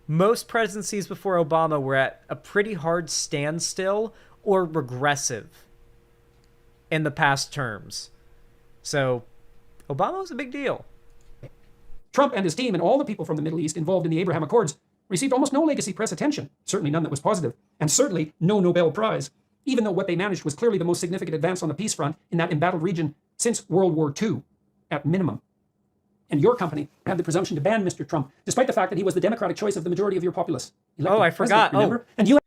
Most presidencies before Obama were at a pretty hard standstill or regressive in the past terms. So Obama was a big deal. Trump and his team and all the people from the Middle East involved in the Abraham Accords received almost no legacy press attention, certainly none that was positive, and certainly no Nobel Prize, even though what they managed was clearly the most significant advance on the peace front in that embattled region since World War II, at minimum. And your company had the presumption to ban Mr. Trump, despite the fact that he was the democratic choice of the majority of your populace. Oh, I forgot. Remember? And you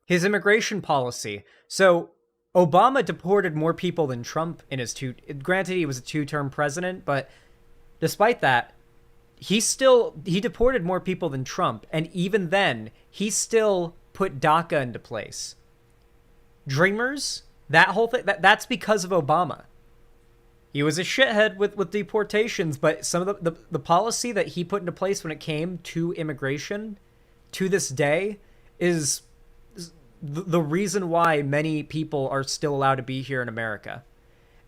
his immigration policy. So Obama deported more people than Trump in his granted he was a two-term president, but despite that, he deported more people than Trump, and even then, he still put DACA into place. Dreamers, that whole thing, that's because of Obama. He was a shithead with deportations, but some of the policy that he put into place when it came to immigration, to this day, is the reason why many people are still allowed to be here in America.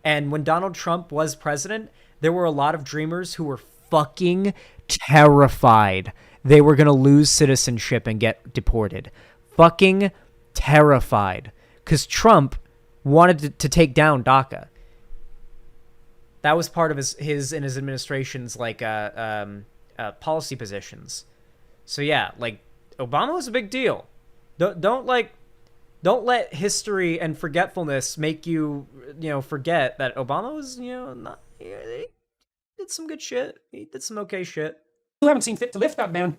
And when Donald Trump was president, there were a lot of Dreamers who were fucking terrified they were going to lose citizenship and get deported. Fucking terrified. Because Trump wanted to take down DACA. That was part of his and his administration's like policy positions. So yeah, like Obama was a big deal. Don't let history and forgetfulness make you forget that Obama was not. He did some good shit. He did some okay shit. You haven't seen fit to lift that ban,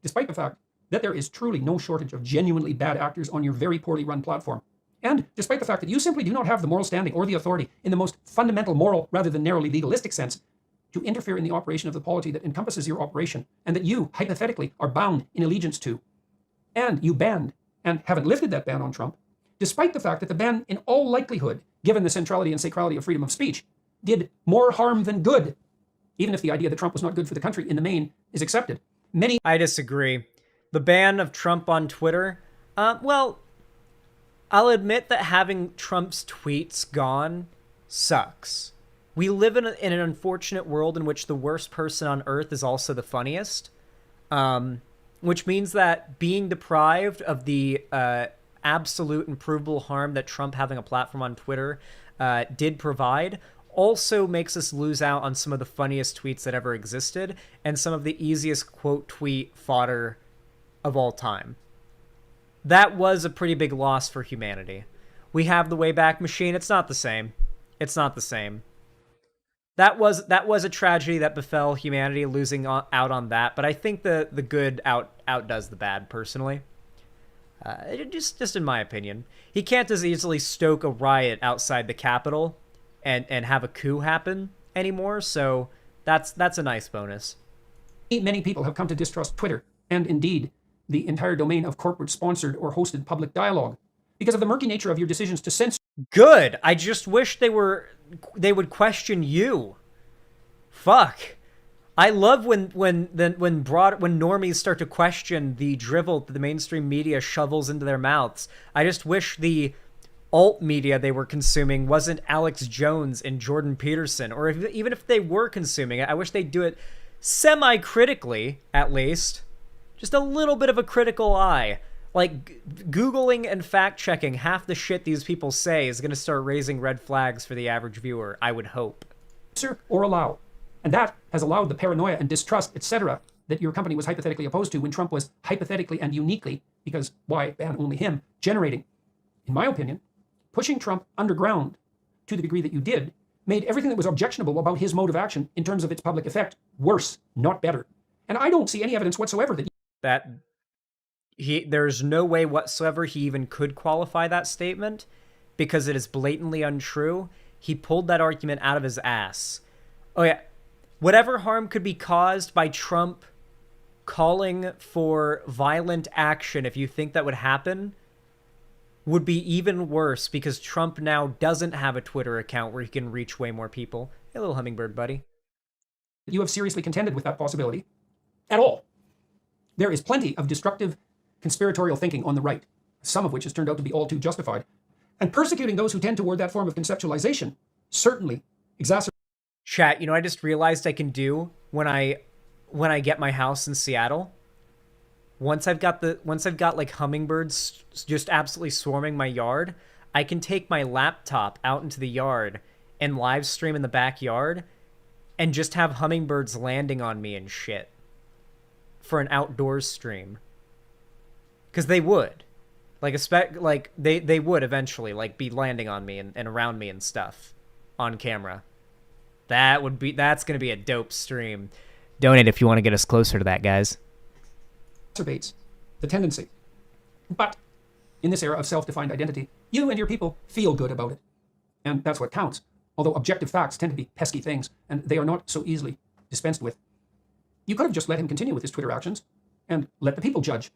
despite the fact that there is truly no shortage of genuinely bad actors on your very poorly run platform. And despite the fact that you simply do not have the moral standing or the authority in the most fundamental moral rather than narrowly legalistic sense to interfere in the operation of the polity that encompasses your operation and that you, hypothetically, are bound in allegiance to. And you banned and haven't lifted that ban on Trump, despite the fact that the ban, in all likelihood, given the centrality and sacrality of freedom of speech, did more harm than good, even if the idea that Trump was not good for the country in the main is accepted. I disagree. The ban of Trump on Twitter, well, I'll admit that having Trump's tweets gone sucks. We live in an unfortunate world in which the worst person on earth is also the funniest, which means that being deprived of the absolute and provable harm that Trump having a platform on Twitter did provide also makes us lose out on some of the funniest tweets that ever existed and some of the easiest quote tweet fodder of all time. That was a pretty big loss for humanity. We have the Wayback Machine. It's not the same. It's not the same. That was a tragedy that befell humanity, losing out on that. But I think the good outdoes the bad, personally. Just in my opinion. He can't as easily stoke a riot outside the Capitol and have a coup happen anymore. So that's a nice bonus. Many people have come to distrust Twitter, and indeed, the entire domain of corporate-sponsored or hosted public dialogue, because of the murky nature of your decisions to censor. Good. I just wish they would question you. Fuck. I love when normies start to question the drivel that the mainstream media shovels into their mouths. I just wish the alt media they were consuming wasn't Alex Jones and Jordan Peterson, or even if they were consuming it, I wish they'd do it semi-critically, at least. Just a little bit of a critical eye. Like, Googling and fact-checking half the shit these people say is going to start raising red flags for the average viewer, I would hope. Or allow. And that has allowed the paranoia and distrust, etc., that your company was hypothetically opposed to when Trump was hypothetically and uniquely, because why ban only him, generating. In my opinion, pushing Trump underground to the degree that you did made everything that was objectionable about his mode of action in terms of its public effect worse, not better. And I don't see any evidence whatsoever that That there's no way whatsoever he even could qualify that statement because it is blatantly untrue. He pulled that argument out of his ass. Oh yeah, whatever harm could be caused by Trump calling for violent action, if you think that would happen, would be even worse because Trump now doesn't have a Twitter account where he can reach way more people. Hey, little hummingbird buddy. You have seriously contended with that possibility at all. There is plenty of destructive conspiratorial thinking on the right, some of which has turned out to be all too justified. And persecuting those who tend toward that form of conceptualization certainly exacerbates. Chat, you know, I just realized I can do when I get my house in Seattle. Once I've got like hummingbirds just absolutely swarming my yard, I can take my laptop out into the yard and live stream in the backyard and just have hummingbirds landing on me and shit for an outdoors stream. Because they would. They would eventually like be landing on me and around me and stuff on camera. That's gonna be a dope stream. Donate if you want to get us closer to that, guys. Exacerbates the tendency. But in this era of self-defined identity, you and your people feel good about it. And that's what counts. Although objective facts tend to be pesky things, and they are not so easily dispensed with. You could have just let him continue with his Twitter actions and let the people judge.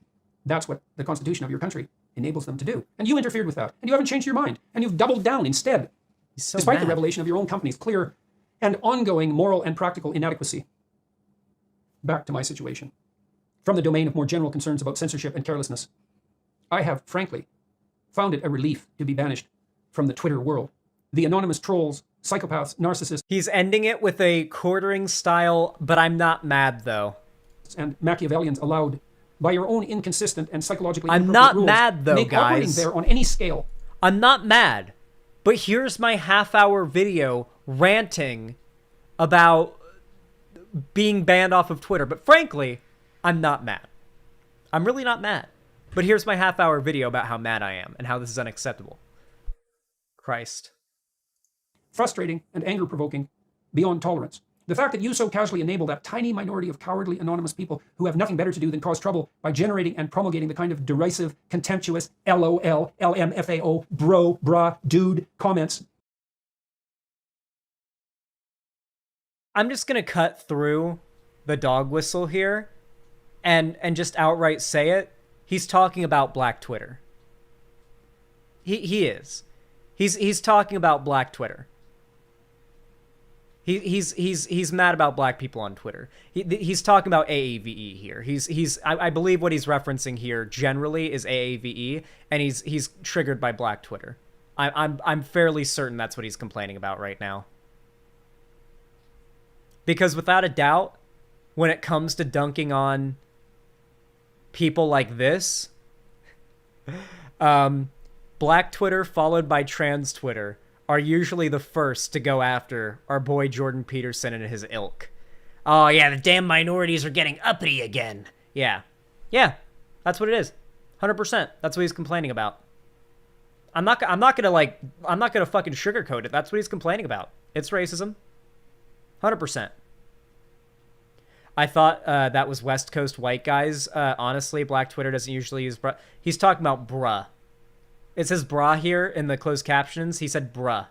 That's what the Constitution of your country enables them to do. And you interfered with that. And you haven't changed your mind. And you've doubled down instead. So despite mad. the revelation of your own company's clear and ongoing moral and practical inadequacy. Back to my situation. From the domain of more general concerns about censorship and carelessness, I have, frankly, found it a relief to be banished from the Twitter world. The anonymous trolls, psychopaths, narcissists, He's ending it with a quartering style, but I'm not mad though. and Machiavellians allowed by your own inconsistent and psychologically I'm inappropriate not rules mad though, make operating guys. there on any scale. I'm not mad, but here's my half-hour video ranting about being banned off of Twitter. But frankly, I'm not mad. I'm really not mad. But here's my half-hour video about how mad I am and how this is unacceptable. Christ. Frustrating and anger-provoking beyond tolerance. The fact that you so casually enable that tiny minority of cowardly anonymous people who have nothing better to do than cause trouble by generating and promulgating the kind of derisive, contemptuous, LOL, LMFAO, bro, brah, dude comments. I'm just going to cut through the dog whistle here and just outright say it. He's talking about Black Twitter. He is. He's talking about Black Twitter. He's mad about black people on Twitter. He's talking about AAVE here. I believe what he's referencing here generally is AAVE, and he's triggered by black Twitter. I'm fairly certain that's what he's complaining about right now. Because without a doubt, when it comes to dunking on people like this, black Twitter followed by trans Twitter are usually the first to go after our boy Jordan Peterson and his ilk. Oh yeah, the damn minorities are getting uppity again. Yeah, that's what it is. 100%. That's what he's complaining about. I'm not gonna fucking sugarcoat it. That's what he's complaining about. It's racism. 100%. I thought that was West Coast white guys. Honestly, black Twitter doesn't usually use bruh. He's talking about bruh. It says bra here in the closed captions. He said bruh.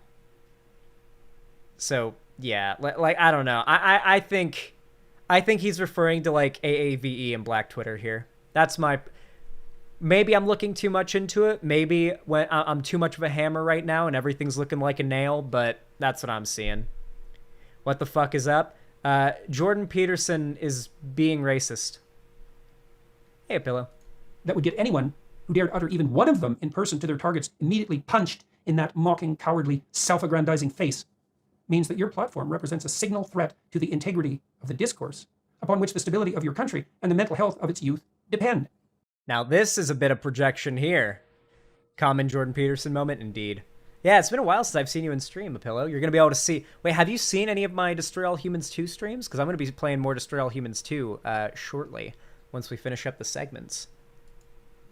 So, yeah. Like I don't know. I think he's referring to, like, AAVE and Black Twitter here. That's my... Maybe I'm looking too much into it. Maybe when I'm too much of a hammer right now and everything's looking like a nail, but that's what I'm seeing. What the fuck is up? Jordan Peterson is being racist. Hey, Pillow. That would get anyone who dared utter even one of them in person to their targets immediately punched in that mocking, cowardly, self-aggrandizing face, means that your platform represents a signal threat to the integrity of the discourse upon which the stability of your country and the mental health of its youth depend. Now this is a bit of projection here. Common Jordan Peterson moment, indeed. Yeah, it's been a while since I've seen you in stream, Pillow. You're going to be able to see... Wait, have you seen any of my Destroy All Humans 2 streams? Because I'm going to be playing more Destroy All Humans 2 shortly, once we finish up the segments.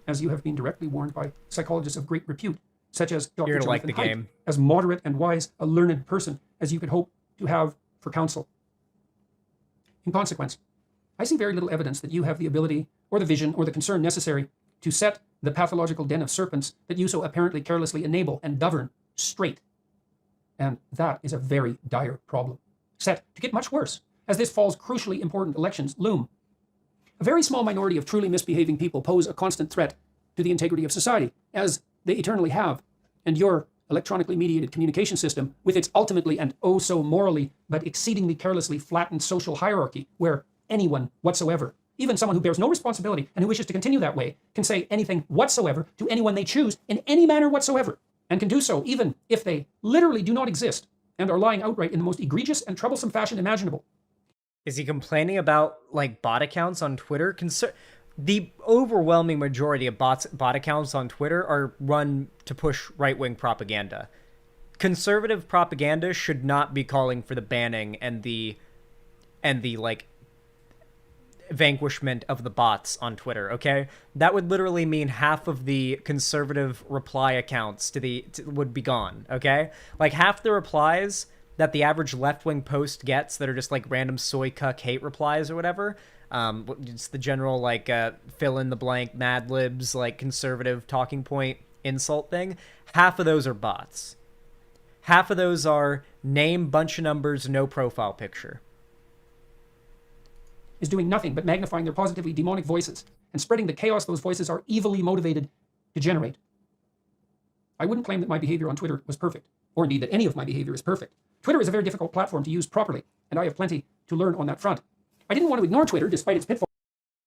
As you have been directly warned by psychologists of great repute, such as Dr. You're gonna Jonathan like the Haidt, game. as moderate and wise a learned person as you could hope to have for counsel. In consequence, I see very little evidence that you have the ability or the vision or the concern necessary to set the pathological den of serpents that you so apparently carelessly enable and govern straight. And that is a very dire problem, set to get much worse as this fall's crucially important elections loom. A very small minority of truly misbehaving people pose a constant threat to the integrity of society, as they eternally have, and your electronically mediated communication system, with its ultimately and oh so morally but exceedingly carelessly flattened social hierarchy, where anyone whatsoever, even someone who bears no responsibility and who wishes to continue that way, can say anything whatsoever to anyone they choose in any manner whatsoever, and can do so even if they literally do not exist and are lying outright in the most egregious and troublesome fashion imaginable. Is he complaining about, like, bot accounts on Twitter? The overwhelming majority of bot accounts on Twitter are run to push right-wing propaganda. Conservative propaganda should not be calling for the banning and the like vanquishment of the bots on Twitter, okay? That would literally mean half of the conservative reply accounts would be gone, okay? Like, half the replies that the average left-wing post gets that are just like random soy cuck hate replies or whatever, it's the general like fill in the blank Mad Libs like conservative talking point insult thing. Half of those are bots. Half of those are name, bunch of numbers, no profile picture. Is doing nothing but magnifying their positively demonic voices and spreading the chaos those voices are evilly motivated to generate. I wouldn't claim that my behavior on Twitter was perfect, or indeed that any of my behavior is perfect. Twitter is a very difficult platform to use properly, and I have plenty to learn on that front. I didn't want to ignore Twitter despite its pitfalls.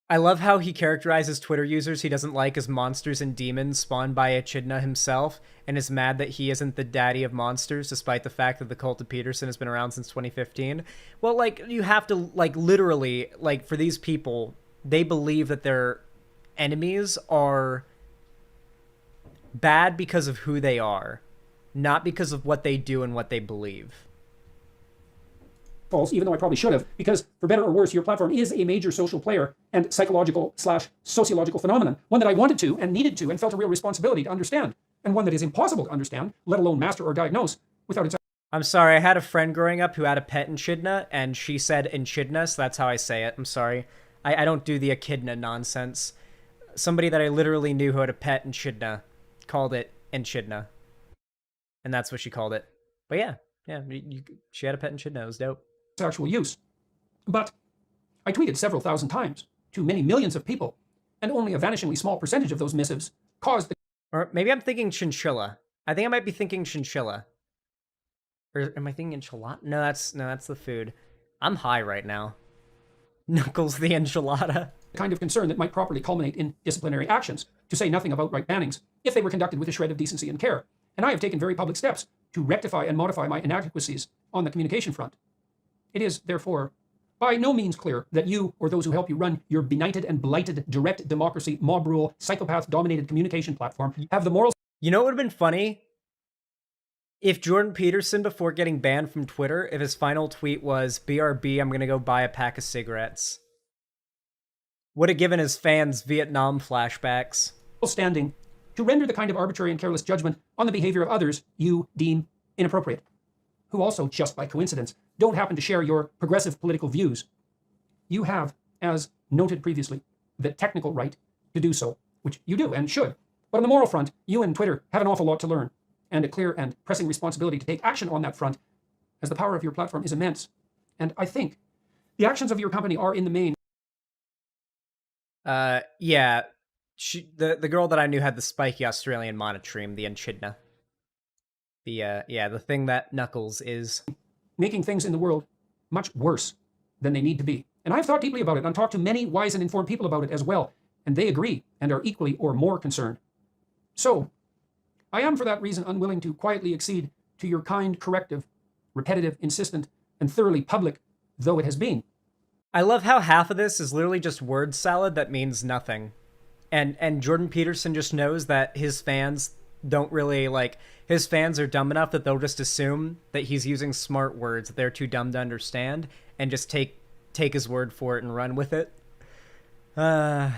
I love how he characterizes Twitter users he doesn't like as monsters and demons spawned by Echidna himself, and is mad that he isn't the daddy of monsters, despite the fact that the cult of Peterson has been around since 2015. Well, like, you have to, like, literally, like, for these people, they believe that their enemies are bad because of who they are, not because of what they do and what they believe. Even though I probably should have, because for better or worse, your platform is a major social player and psychological/sociological phenomenon, one that I wanted to and needed to and felt a real responsibility to understand, and one that is impossible to understand, let alone master or diagnose, without its... I'm sorry, I had a friend growing up who had a pet Echidna, and she said Echidna, so that's how I say it. I'm sorry. I don't do the Echidna nonsense. Somebody that I literally knew who had a pet Echidna called it Echidna. And that's what she called it. But yeah, she had a pet Echidna. It was dope. Actual use. But I tweeted several thousand times to many millions of people, and only a vanishingly small percentage of those missives caused the... Or maybe I'm thinking chinchilla. I think I might be thinking chinchilla. Or am I thinking enchilada? No, that's the food. I'm high right now. Knuckles the enchilada. Kind of concern that might properly culminate in disciplinary actions, to say nothing of outright bannings, if they were conducted with a shred of decency and care. And I have taken very public steps to rectify and modify my inadequacies on the communication front. It is, therefore, by no means clear that you or those who help you run your benighted and blighted direct democracy, mob rule, psychopath-dominated communication platform have the morals... You know what would have been funny? If Jordan Peterson, before getting banned from Twitter, if his final tweet was, BRB, I'm gonna go buy a pack of cigarettes. Would have given his fans Vietnam flashbacks. ...standing to render the kind of arbitrary and careless judgment on the behavior of others you deem inappropriate, who also, just by coincidence, don't happen to share your progressive political views. You have, as noted previously, the technical right to do so, which you do and should. But on the moral front, you and Twitter have an awful lot to learn, and a clear and pressing responsibility to take action on that front, as the power of your platform is immense. And I think the actions of your company are, in the main... Yeah. The girl that I knew had the spiky Australian monotremes, the Echidna. The thing that Knuckles is... making things in the world much worse than they need to be. And I've thought deeply about it and talked to many wise and informed people about it as well, and they agree and are equally or more concerned. So, I am for that reason unwilling to quietly accede to your kind corrective, repetitive, insistent, and thoroughly public though it has been. I love how half of this is literally just word salad that means nothing. And Jordan Peterson just knows that his fans don't really, like, his fans are dumb enough that they'll just assume that he's using smart words that they're too dumb to understand and just take his word for it and run with it. I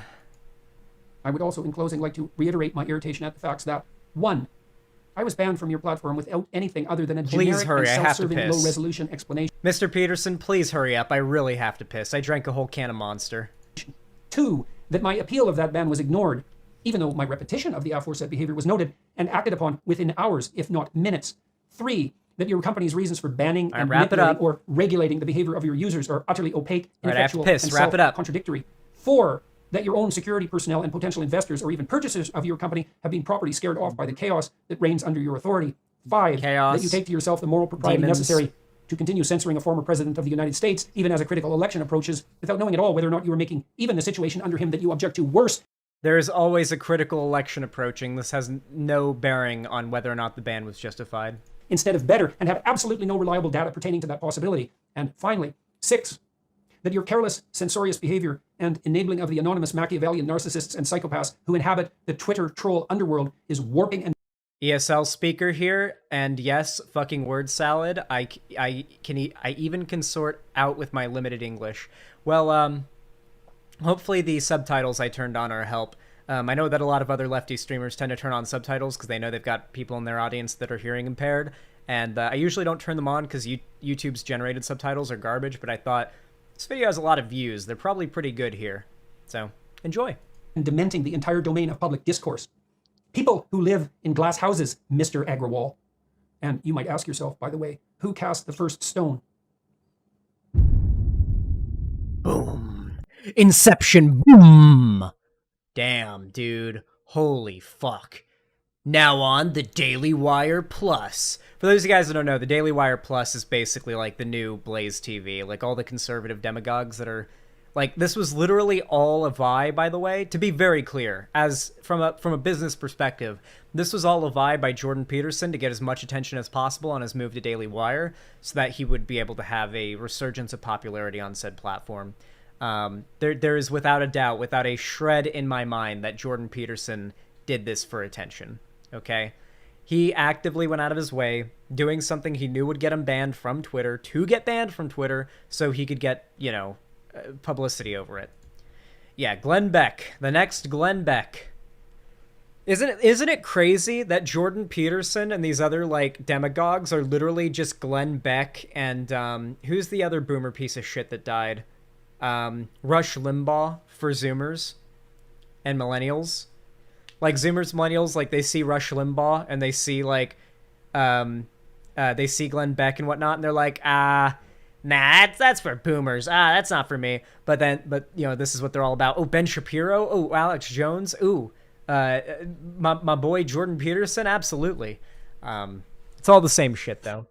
would also, in closing, like to reiterate my irritation at the facts that, 1, I was banned from your platform without anything other than a Please generic hurry, and I have to self-serving piss. low-resolution explanation. Mr. Peterson, please hurry up. I really have to piss. I drank a whole can of Monster. 2, that my appeal of that ban was ignored, even though my repetition of the aforesaid behavior was noted and acted upon within hours, if not minutes. 3, that your company's reasons for banning and wrap it manipulating up. or regulating the behavior of your users are utterly opaque, right, I have to ineffectual, piss. and Wrap it up. self-contradictory. 4, that your own security personnel and potential investors or even purchasers of your company have been properly scared off by the chaos that reigns under your authority. 5, Chaos. that you take to yourself the moral propriety Demons. necessary to continue censoring a former president of the United States, even as a critical election approaches, without knowing at all whether or not you are making even the situation under him that you object to worse. There is always a critical election approaching. This has no bearing on whether or not the ban was justified. Instead of better, and have absolutely no reliable data pertaining to that possibility. And finally, 6, that your careless, censorious behavior and enabling of the anonymous Machiavellian narcissists and psychopaths who inhabit the Twitter troll underworld is warping and ESL speaker here, and yes, fucking word salad. I even can sort out with my limited English. Well, hopefully the subtitles I turned on are a help. I know that a lot of other lefty streamers tend to turn on subtitles because they know they've got people in their audience that are hearing impaired, and I usually don't turn them on because YouTube's generated subtitles are garbage, but I thought, this video has a lot of views. They're probably pretty good here. So, enjoy. dementing the entire domain of public discourse. People who live in glass houses, Mr. Agrawal. And you might ask yourself, by the way, who cast the first stone? Boom. Inception. Boom. Damn, dude. Holy fuck. Now on the Daily Wire Plus. For those of you guys that don't know, the Daily Wire Plus is basically like the new Blaze TV. Like all the conservative demagogues that are... Like, this was literally all a vie, by the way. To be very clear, as from a business perspective, this was all a vie by Jordan Peterson to get as much attention as possible on his move to Daily Wire so that he would be able to have a resurgence of popularity on said platform. There is without a doubt, without a shred in my mind, that Jordan Peterson did this for attention, okay? He actively went out of his way, doing something he knew would get him banned from Twitter, to get banned from Twitter, so he could get, you know, publicity over it. Yeah, Glenn Beck. The next Glenn Beck. Isn't it crazy that Jordan Peterson and these other, like, demagogues are literally just Glenn Beck and, who's the other boomer piece of shit that died? Rush Limbaugh for Zoomers and millennials. Like, Zoomers, millennials, like, they see Rush Limbaugh and they see, like, they see Glenn Beck and whatnot, and they're like, nah, that's for boomers. That's not for me. But you know, this is what they're all about. Oh, Ben Shapiro. Oh, Alex Jones. Ooh, my boy Jordan Peterson. Absolutely. It's all the same shit though.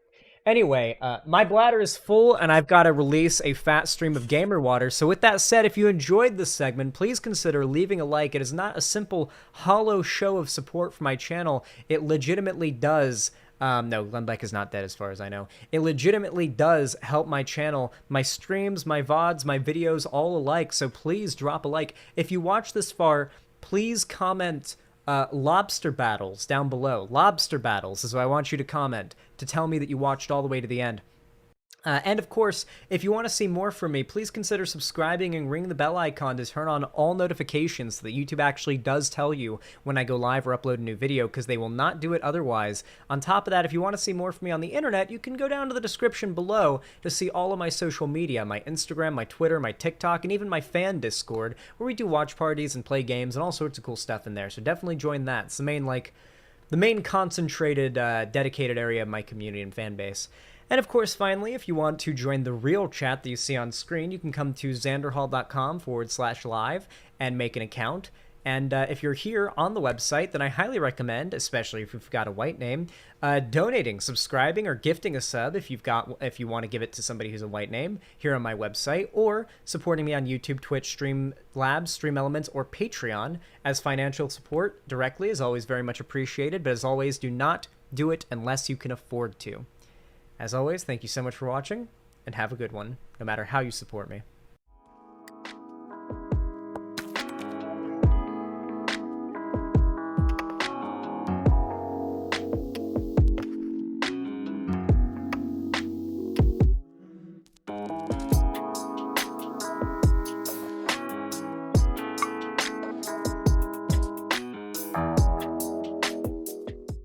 Anyway, my bladder is full and I've got to release a fat stream of gamer water. So with that said, if you enjoyed this segment, please consider leaving a like. It is not a simple hollow show of support for my channel. It legitimately does. No, Glenn Beck is not dead as far as I know. It legitimately does help my channel, my streams, my VODs, my videos, all alike. So please drop a like. If you watch this far, please comment lobster battles down below. Lobster battles is what I want you to comment to tell me that you watched all the way to the end. And of course, if you want to see more from me, please consider subscribing and ring the bell icon to turn on all notifications so that YouTube actually does tell you when I go live or upload a new video, because they will not do it otherwise. On top of that, if you want to see more from me on the internet, you can go down to the description below to see all of my social media, my Instagram, my Twitter, my TikTok, and even my fan Discord, where we do watch parties and play games and all sorts of cool stuff in there. So definitely join that. It's the main concentrated, dedicated area of my community and fan base. And of course, finally, if you want to join the real chat that you see on screen, you can come to xanderhall.com/live and make an account. And if you're here on the website, then I highly recommend, especially if you've got a white name, donating, subscribing, or gifting a sub if you want to give it to somebody who's a white name here on my website, or supporting me on YouTube, Twitch, Streamlabs, Stream Elements, or Patreon, as financial support directly is always very much appreciated. But as always, do not do it unless you can afford to. As always, thank you so much for watching, and have a good one, no matter how you support me.